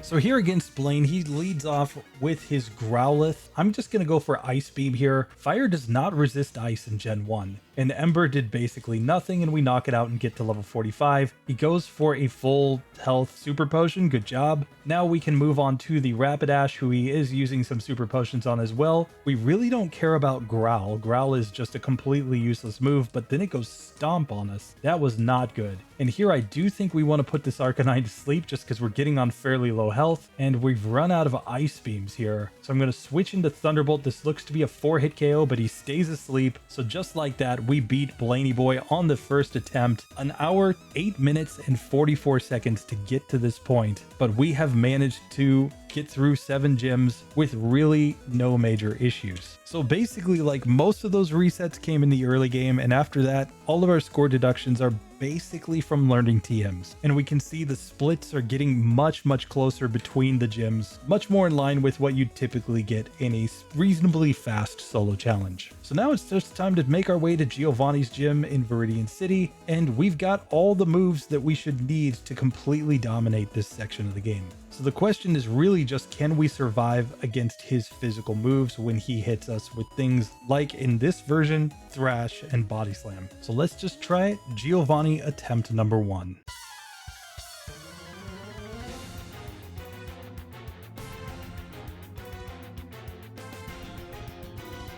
So here against Blaine, he leads off with his Growlithe. I'm just going to go for Ice Beam here. Fire does not resist Ice in Gen 1, and Ember did basically nothing, and we knock it out and get to level 45. He goes for a full health Super Potion. Good job. Now we can move on to the Rapidash, who he is using some Super Potions on as well. We really don't care about Growl. Growl is just a completely useless move, but then it goes Stomp on us. That was not good. And here I do think we want to put this Arcanine to sleep just because we're getting on fairly low health, and we've run out of Ice Beams here. So I'm going to switch into Thunderbolt. This looks to be a 4-hit KO, but he stays asleep. So just like that, we beat Blaney Boy on the first attempt. An hour, 8 minutes, and 44 seconds to get to this point, but we have managed to get through 7 gyms with really no major issues. So basically, like, most of those resets came in the early game, and after that, all of our score deductions are basically from learning TMs. And we can see the splits are getting much closer between the gyms, much more in line with what you'd typically get in a reasonably fast solo challenge. So now it's just time to make our way to Giovanni's gym in Viridian City, and we've got all the moves that we should need to completely dominate this section of the game. So the question is really just, can we survive against his physical moves when he hits us with things like, in this version, Thrash and Body Slam. So let's just try it. Giovanni attempt number 1.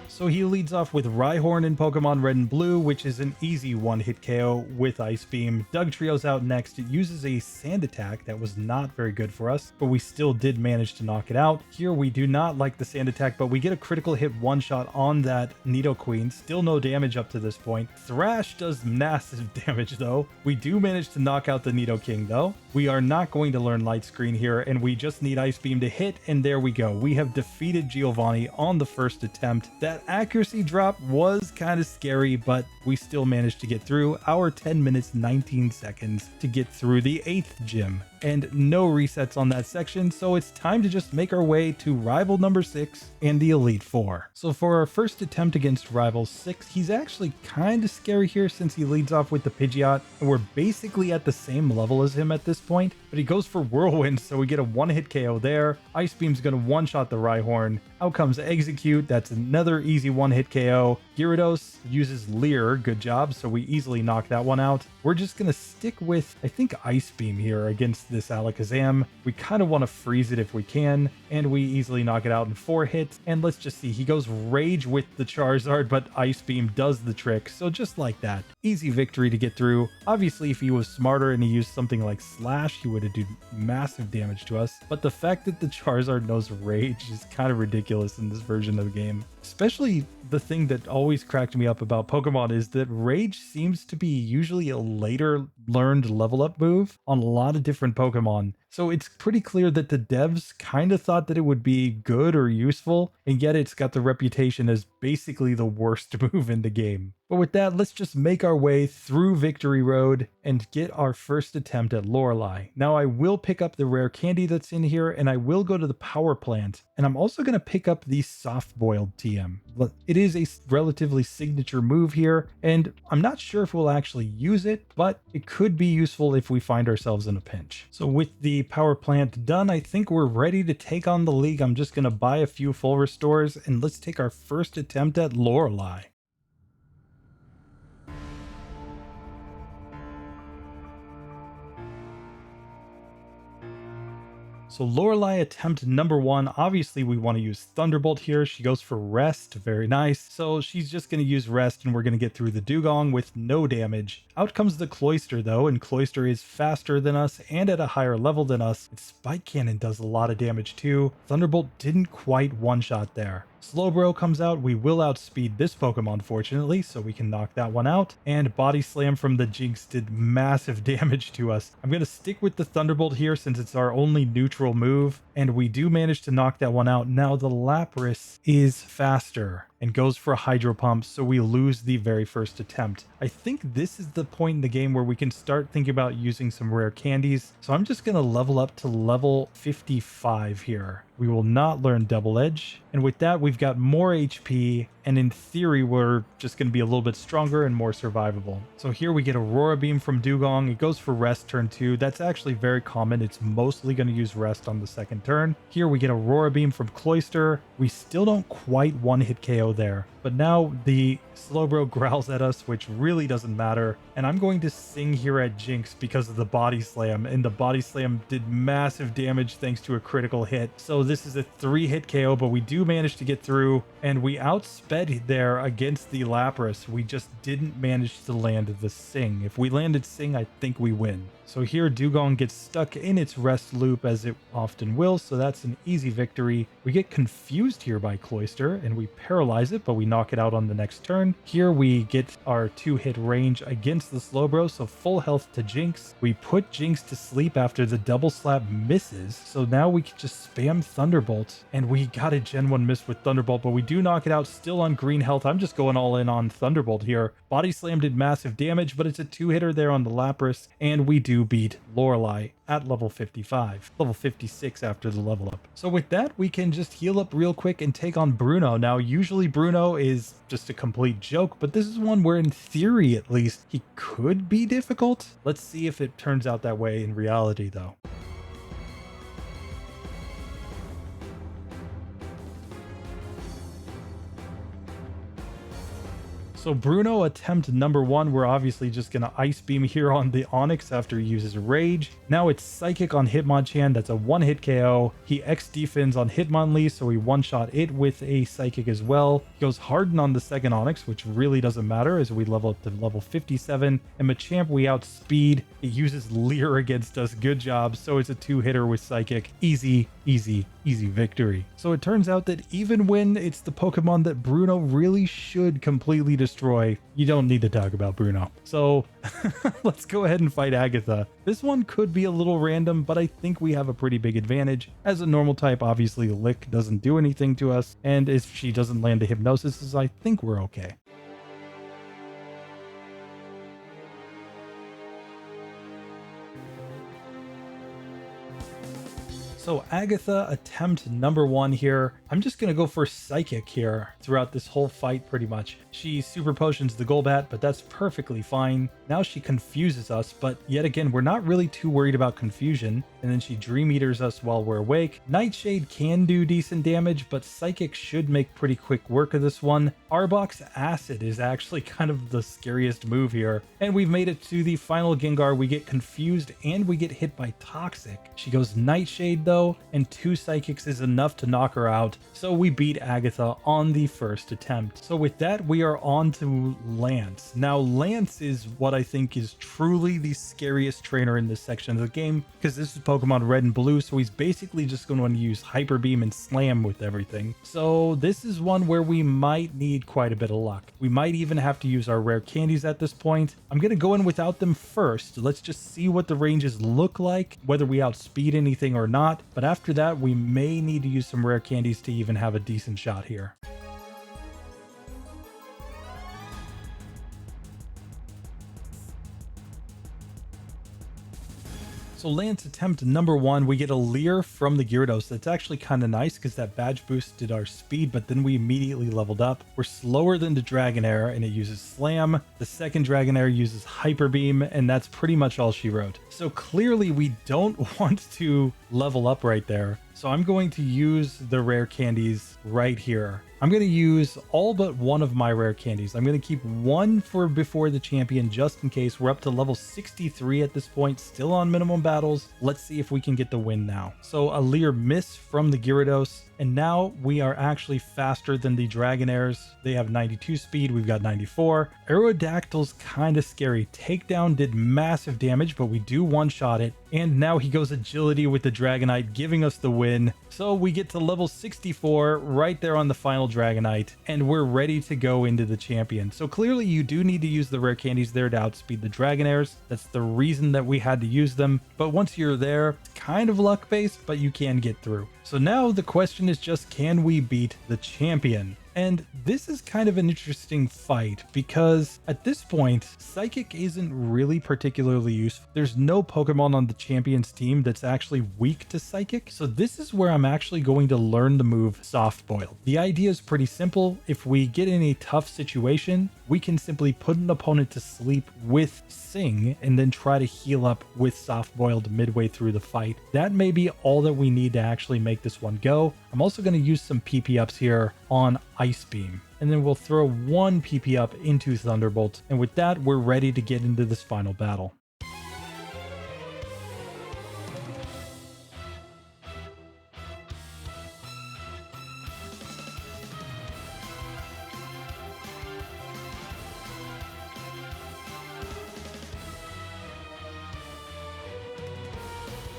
So he leads off with Rhyhorn in Pokemon Red and Blue, which is an easy 1-hit KO with Ice Beam. Dugtrio's out next. It uses a Sand Attack that was not very good for us, but we still did manage to knock it out. Here we do not like the Sand Attack, but we get a critical hit one-shot on that Nidoqueen. Still no damage up to this point. Thrash does massive damage though. We do manage to knock out the Nidoking though. We are not going to learn Light Screen here, and we just need Ice Beam to hit, and there we go. We have defeated Giovanni on the first attempt. That accuracy drop was kind of scary, but we still managed to get through our 10 minutes 19 seconds to get through the 8th gym, and no resets on that section. So it's time to just make our way to rival number 6 and the Elite Four. So for our first attempt against rival 6, he's actually kind of scary here since he leads off with the Pidgeot, and we're basically at the same level as him at this point, but he goes for Whirlwind, so we get a 1-hit KO there. Ice Beam's gonna one-shot the Rhyhorn. Out comes Execute. That's another easy 1-hit KO. Gyarados uses Leer. Good job. So we easily knock that one out. We're just going to stick with, I think, Ice Beam here against this Alakazam. We kind of want to freeze it if we can, and we easily knock it out in 4 hits. And let's just see. He goes Rage with the Charizard, but Ice Beam does the trick. So just like that. Easy victory to get through. Obviously, if he was smarter and he used something like Slash, he would have done massive damage to us. But the fact that the Charizard knows Rage is kind of ridiculous ridiculous in this version of the game. Especially the thing that always cracked me up about Pokemon is that Rage seems to be usually a later learned level up move on a lot of different Pokemon. So it's pretty clear that the devs kind of thought that it would be good or useful, and yet it's got the reputation as basically the worst move in the game. But with that, let's just make our way through Victory Road and get our first attempt at Lorelei. Now I will pick up the rare candy that's in here, and I will go to the power plant, and I'm also going to pick up the soft-boiled TM. It is a relatively signature move here, and I'm not sure if we'll actually use it, but it could be useful if we find ourselves in a pinch. So with the power plant done, I think we're ready to take on the league. I'm just going to buy a few full restores, and let's take our first attempt at Lorelei. So Lorelei attempt number 1, obviously we want to use Thunderbolt here. She goes for Rest, very nice. So she's just going to use Rest and we're going to get through the Dugong with no damage. Out comes the Cloyster though, and Cloyster is faster than us and at a higher level than us. Its Spike Cannon does a lot of damage too. Thunderbolt didn't quite one-shot there. Slowbro comes out. We will outspeed this Pokemon, fortunately, so we can knock that one out. And Body Slam from the Jinx did massive damage to us. I'm going to stick with the Thunderbolt here since it's our only neutral move, and we do manage to knock that one out. Now the Lapras is faster and goes for a Hydro Pump, so we lose the very first attempt. I think this is the point in the game where we can start thinking about using some rare candies, so I'm just going to level up to level 55 here. We will not learn Double Edge, and with that we've got more HP, and in theory we're just going to be a little bit stronger and more survivable. So here we get Aurora Beam from Dugong. It goes for Rest turn 2. That's actually very common. It's mostly going to use Rest on the second turn. Here we get Aurora Beam from Cloyster. We still don't quite one-hit KO there, but now the Slowbro growls at us, which really doesn't matter, and I'm going to sing here at Jinx because of the Body Slam, and the Body Slam did massive damage thanks to a critical hit. So this is a 3-hit KO, but we do manage to get through, and we outsped there against the Lapras. We just didn't manage to land the Sing. If we landed Sing, I think we win. So here Dugong gets stuck in its rest loop, as it often will, so that's an easy victory. We get confused here by Cloyster, and we paralyze it, but we knock it out on the next turn. Here we get our 2-hit range against the Slowbro, so full health to Jinx. We put Jinx to sleep after the double slap misses, so now we can just spam Thunderbolt, and we got a Gen 1 miss with Thunderbolt, but we do knock it out still on green health. I'm just going all in on Thunderbolt here. Body Slam did massive damage, but it's a 2-hitter there on the Lapras, and we do beat Lorelei at level 55, level 56 after the level up. So with that, we can just heal up real quick and take on Bruno. Now, usually Bruno is just a complete joke, but this is one where in theory, at least, he could be difficult. Let's see if it turns out that way in reality though. So Bruno attempt number 1, we're obviously just going to Ice Beam here on the Onix after he uses Rage. Now it's Psychic on Hitmonchan, that's a 1-hit KO. He X-Defends on Hitmonlee, so we one-shot it with a Psychic as well. He goes Harden on the second Onix, which really doesn't matter as we level up to level 57. And Machamp we outspeed. It uses Leer against us, good job. So it's a 2-hitter with Psychic. Easy, easy, easy victory. So it turns out that even when it's the Pokemon that Bruno really should completely destroy, you don't need to talk about Bruno. So let's go ahead and fight Agatha. This one could be a little random, but I think we have a pretty big advantage. As a normal type, obviously Lick doesn't do anything to us, and if she doesn't land a Hypnosis, I think we're okay. So Agatha attempt number 1 here. I'm just going to go for Psychic here throughout this whole fight pretty much. She super potions the Golbat, but that's perfectly fine. Now she confuses us, but yet again, we're not really too worried about confusion. And then she Dream Eaters us while we're awake. Nightshade can do decent damage, but Psychic should make pretty quick work of this one. Arbok's Acid is actually kind of the scariest move here. And we've made it to the final Gengar. We get confused and we get hit by Toxic. She goes Nightshade though. though, and 2 psychics is enough to knock her out, so we beat Agatha on the first attempt. So with that, we are on to Lance. Now Lance is what I think is truly the scariest trainer in this section of the game, because this is Pokemon Red and Blue, so he's basically just going to use Hyper Beam and Slam with everything. So this is one where we might need quite a bit of luck. We might even have to use our rare candies at this point. I'm going to go in without them first. Let's just see what the ranges look like, whether we outspeed anything or not. But after that, we may need to use some rare candies to even have a decent shot here. So Lance attempt number 1, we get a Leer from the Gyarados. That's actually kind of nice because that badge boosted our speed, but then we immediately leveled up. We're slower than the Dragonair and it uses Slam. The second Dragonair uses Hyper Beam, and that's pretty much all she wrote. So clearly we don't want to level up right there. So I'm going to use the rare candies right here. I'm going to use all but one of my rare candies. I'm going to keep one for before the champion just in case. We're up to level 63 at this point, still on minimum battles. Let's see if we can get the win now. So a Leer miss from the Gyarados, and now we are actually faster than the Dragonairs. They have 92 speed, we've got 94. Aerodactyl's kind of scary. Takedown did massive damage, but we do one-shot it. And now he goes agility with the Dragonite, giving us the win. So we get to level 64 right there on the final Dragonite, and we're ready to go into the champion. So clearly you do need to use the rare candies there to outspeed the Dragonairs. That's the reason that we had to use them. But once you're there, it's kind of luck based, but you can get through. So now the question is just, can we beat the champion? And this is kind of an interesting fight because at this point, Psychic isn't really particularly useful. There's no Pokemon on the champion's team that's actually weak to Psychic. So this is where I'm actually going to learn the move Soft Boil. The idea is pretty simple. If we get in a tough situation, we can simply put an opponent to sleep with Sing and then try to heal up with Soft Boiled midway through the fight. That may be all that we need to actually make this one go. I'm also going to use some PP ups here on Ice Beam, and then we'll throw one PP up into Thunderbolt, and with that we're ready to get into this final battle.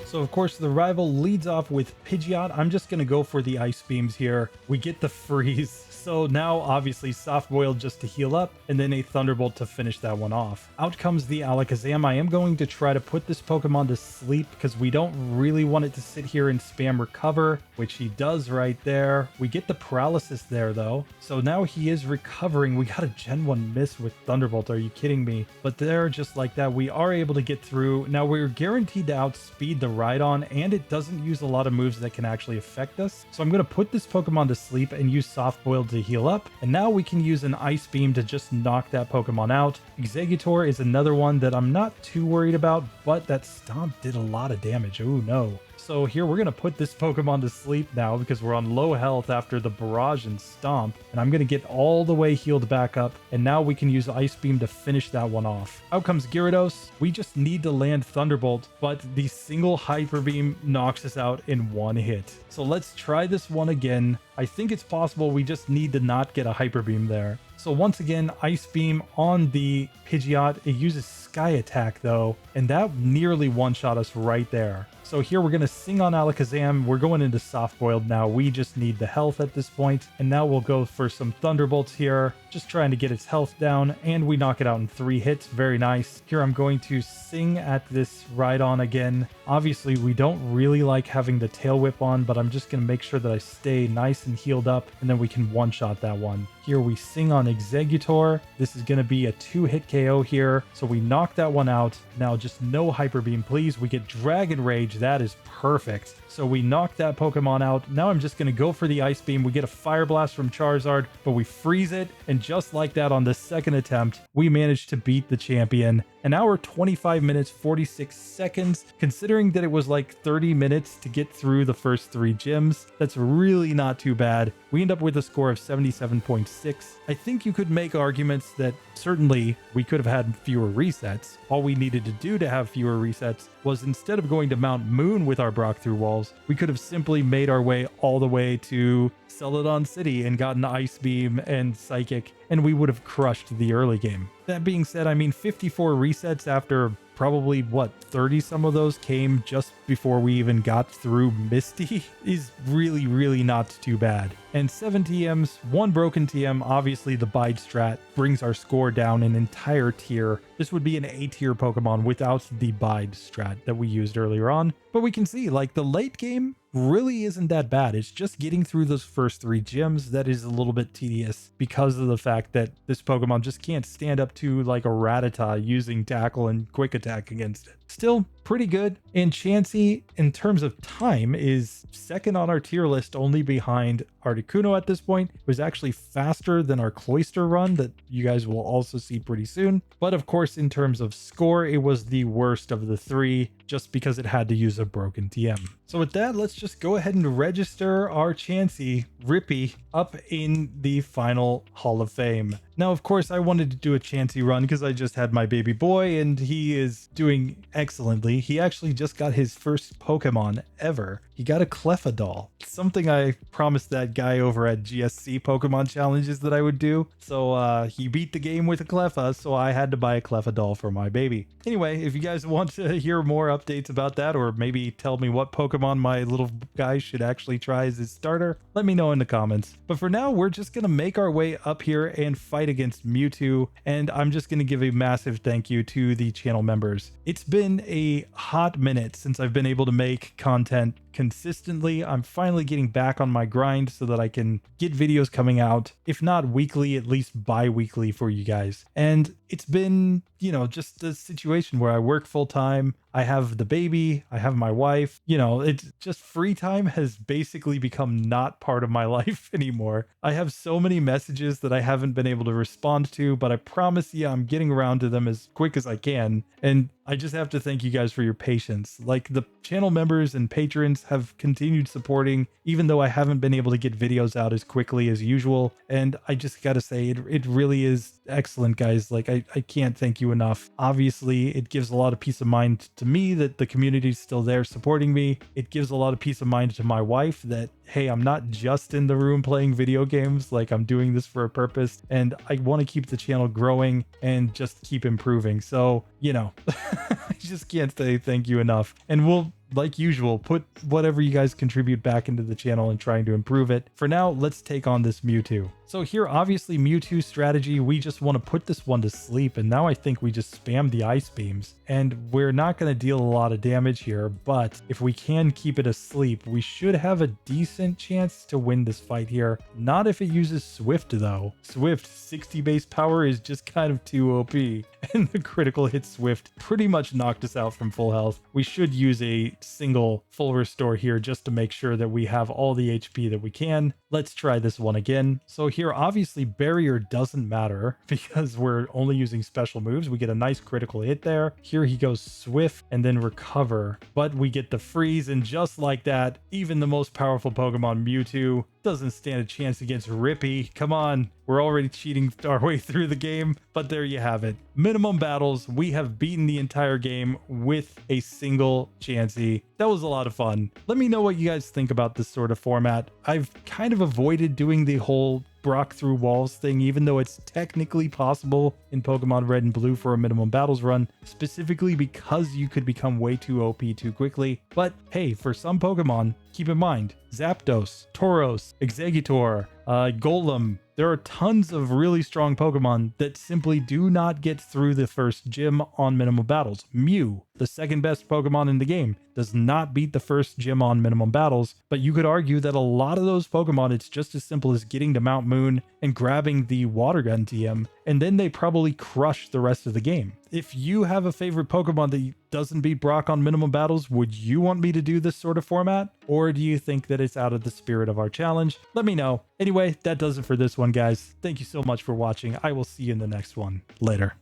So of course the rival leads off with Pidgeot. I'm just going to go for the Ice Beams here. We get the freeze. So now obviously Soft Boil just to heal up, and then a Thunderbolt to finish that one off. Out comes the Alakazam. I am going to try to put this Pokemon to sleep because we don't really want it to sit here and spam recover, which he does right there. We get the paralysis there though. So now he is recovering. We got a Gen 1 miss with Thunderbolt. Are you kidding me? But there, just like that, we are able to get through. Now we're guaranteed to outspeed the Rhydon, and it doesn't use a lot of moves that can actually affect us. So I'm going to put this Pokemon to sleep and use Soft Boil to heal up, and now we can use an Ice Beam to just knock that Pokemon out. Exeggutor is another one that I'm not too worried about, but that Stomp did a lot of damage. Oh no. So here we're going to put this Pokemon to sleep now because we're on low health after the Barrage and Stomp, and I'm going to get all the way healed back up, and now we can use Ice Beam to finish that one off. Out comes Gyarados. We just need to land Thunderbolt, but the single Hyper Beam knocks us out in one hit. So let's try this one again. I think it's possible. We just need to not get a Hyper Beam there. So once again, Ice Beam on the Pidgeot. It uses Sky Attack though, and that nearly one-shot us right there. So here we're going to Sing on Alakazam. We're going into Soft Boiled now. We just need the health at this point. And now we'll go for some Thunderbolts here. Just trying to get its health down. And we knock it out in 3 hits. Very nice. Here I'm going to Sing at this Rhydon again. Obviously, we don't really like having the Tail Whip on, but I'm just going to make sure that I stay nice and healed up. And then we can one-shot that one. Here we Sing on Exeggutor. This is going to be a 2-hit KO here. So we knock that one out. Now just no Hyper Beam, please. We get Dragon Rage. That is perfect. So we knock that Pokemon out. Now I'm just going to go for the Ice Beam. We get a Fire Blast from Charizard, but we freeze it. And just like that, on the second attempt, we managed to beat the champion. An hour, 25 minutes, 46 seconds. Considering that it was like 30 minutes to get through the first 3 gyms, that's really not too bad. We end up with a score of 77.6. I think you could make arguments that certainly we could have had fewer resets. All we needed to do to have fewer resets was, instead of going to Mount Mount Moon with our Brock through walls, we could have simply made our way all the way to Celadon City and gotten Ice Beam and Psychic, and we would have crushed the early game. That being said, I mean, 54 resets after probably, what, 30 some of those came just before we even got through Misty is really, really not too bad. And 7 TMs, 1 broken TM, obviously the Bide strat brings our score down an entire tier. This would be an A tier Pokemon without the Bide strat that we used earlier on. But we can see, like, the late game really isn't that bad. It's just getting through those first 3 gyms that is a little bit tedious because of the fact that this Pokemon just can't stand up to like a Rattata using Tackle and Quick Attack against it. Still pretty good. And Chansey, in terms of time, is second on our tier list, only behind Articuno at this point. It was actually faster than our Cloyster run that you guys will also see pretty soon. But of course, in terms of score, it was the worst of the 3 just because it had to use a broken TM. So with that, let's just go ahead and register our Chansey Rippy up in the final Hall of Fame. Now, of course, I wanted to do a Chansey run because I just had my baby boy and he is doing excellently. He actually just got his first Pokemon ever. He got a Clefadol. Something I promised that guy over at GSC Pokemon challenges that I would do. So he beat the game with a Clefa, so I had to buy a Clefadol for my baby. Anyway, if you guys want to hear more updates about that, or maybe tell me what Pokemon my little guy should actually try as his starter, let me know in the comments. But for now, we're just going to make our way up here and fight against Mewtwo, and I'm just going to give a massive thank you to the channel members. It's been a hot minute since I've been able to make content consistently. I'm finally getting back on my grind so that I can get videos coming out, if not weekly, at least bi-weekly for you guys. And it's been, you know, just a situation where I work full time. I have the baby, I have my wife, you know, it's just free time has basically become not part of my life anymore. I have so many messages that I haven't been able to respond to, but I promise you I'm getting around to them as quick as I can. And I just have to thank you guys for your patience. Like, the channel members and patrons have continued supporting, even though I haven't been able to get videos out as quickly as usual. And I just gotta say, it really is excellent, guys. Like, I can't thank you enough. Obviously, it gives a lot of peace of mind to me that the community is still there supporting me. It gives a lot of peace of mind to my wife that, hey, I'm not just in the room playing video games, like I'm doing this for a purpose, and I want to keep the channel growing and just keep improving. So, you know, I just can't say thank you enough. And we'll, like usual, put whatever you guys contribute back into the channel and trying to improve it. For now, let's take on this Mewtwo. So here, obviously, Mewtwo strategy, we just want to put this one to sleep, and now I think we just spam the Ice Beams, and we're not going to deal a lot of damage here, but if we can keep it asleep, we should have a decent chance to win this fight here. Not if it uses Swift, though. Swift, 60 base power is just kind of too OP, and the critical hit Swift pretty much knocked us out from full health. We should use a single full restore here just to make sure that we have all the HP that we can. Let's try this one again. So here, obviously, barrier doesn't matter because we're only using special moves. We get a nice critical hit there. Here he goes Swift and then recover, but we get the freeze, and just like that, even the most powerful Pokemon, Mewtwo, doesn't stand a chance against Rippy. Come on, we're already cheating our way through the game, but there you have it. Minimum battles, we have beaten the entire game with a single Chansey. That was a lot of fun. Let me know what you guys think about this sort of format. I've kind of avoided doing the whole Brock through walls thing, even though it's technically possible in Pokemon Red and Blue for a minimum battles run, specifically because you could become way too OP too quickly. But hey, for some Pokemon, keep in mind, Zapdos, Tauros, Exeggutor, Golem, there are tons of really strong Pokemon that simply do not get through the first gym on minimum battles. Mew, the second best Pokemon in the game, does not beat the first gym on minimum battles, but you could argue that a lot of those Pokemon, it's just as simple as getting to Mount Moon and grabbing the Water Gun TM, and then they probably crush the rest of the game. If you have a favorite Pokemon that doesn't beat Brock on minimum battles, would you want me to do this sort of format? Or do you think that it's out of the spirit of our challenge? Let me know. Anyway, that does it for this one, guys. Thank you so much for watching. I will see you in the next one. Later.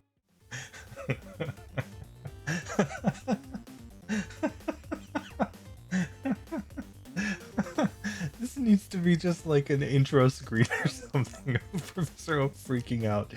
This needs to be just like an intro screen or something of Professor Oak freaking out.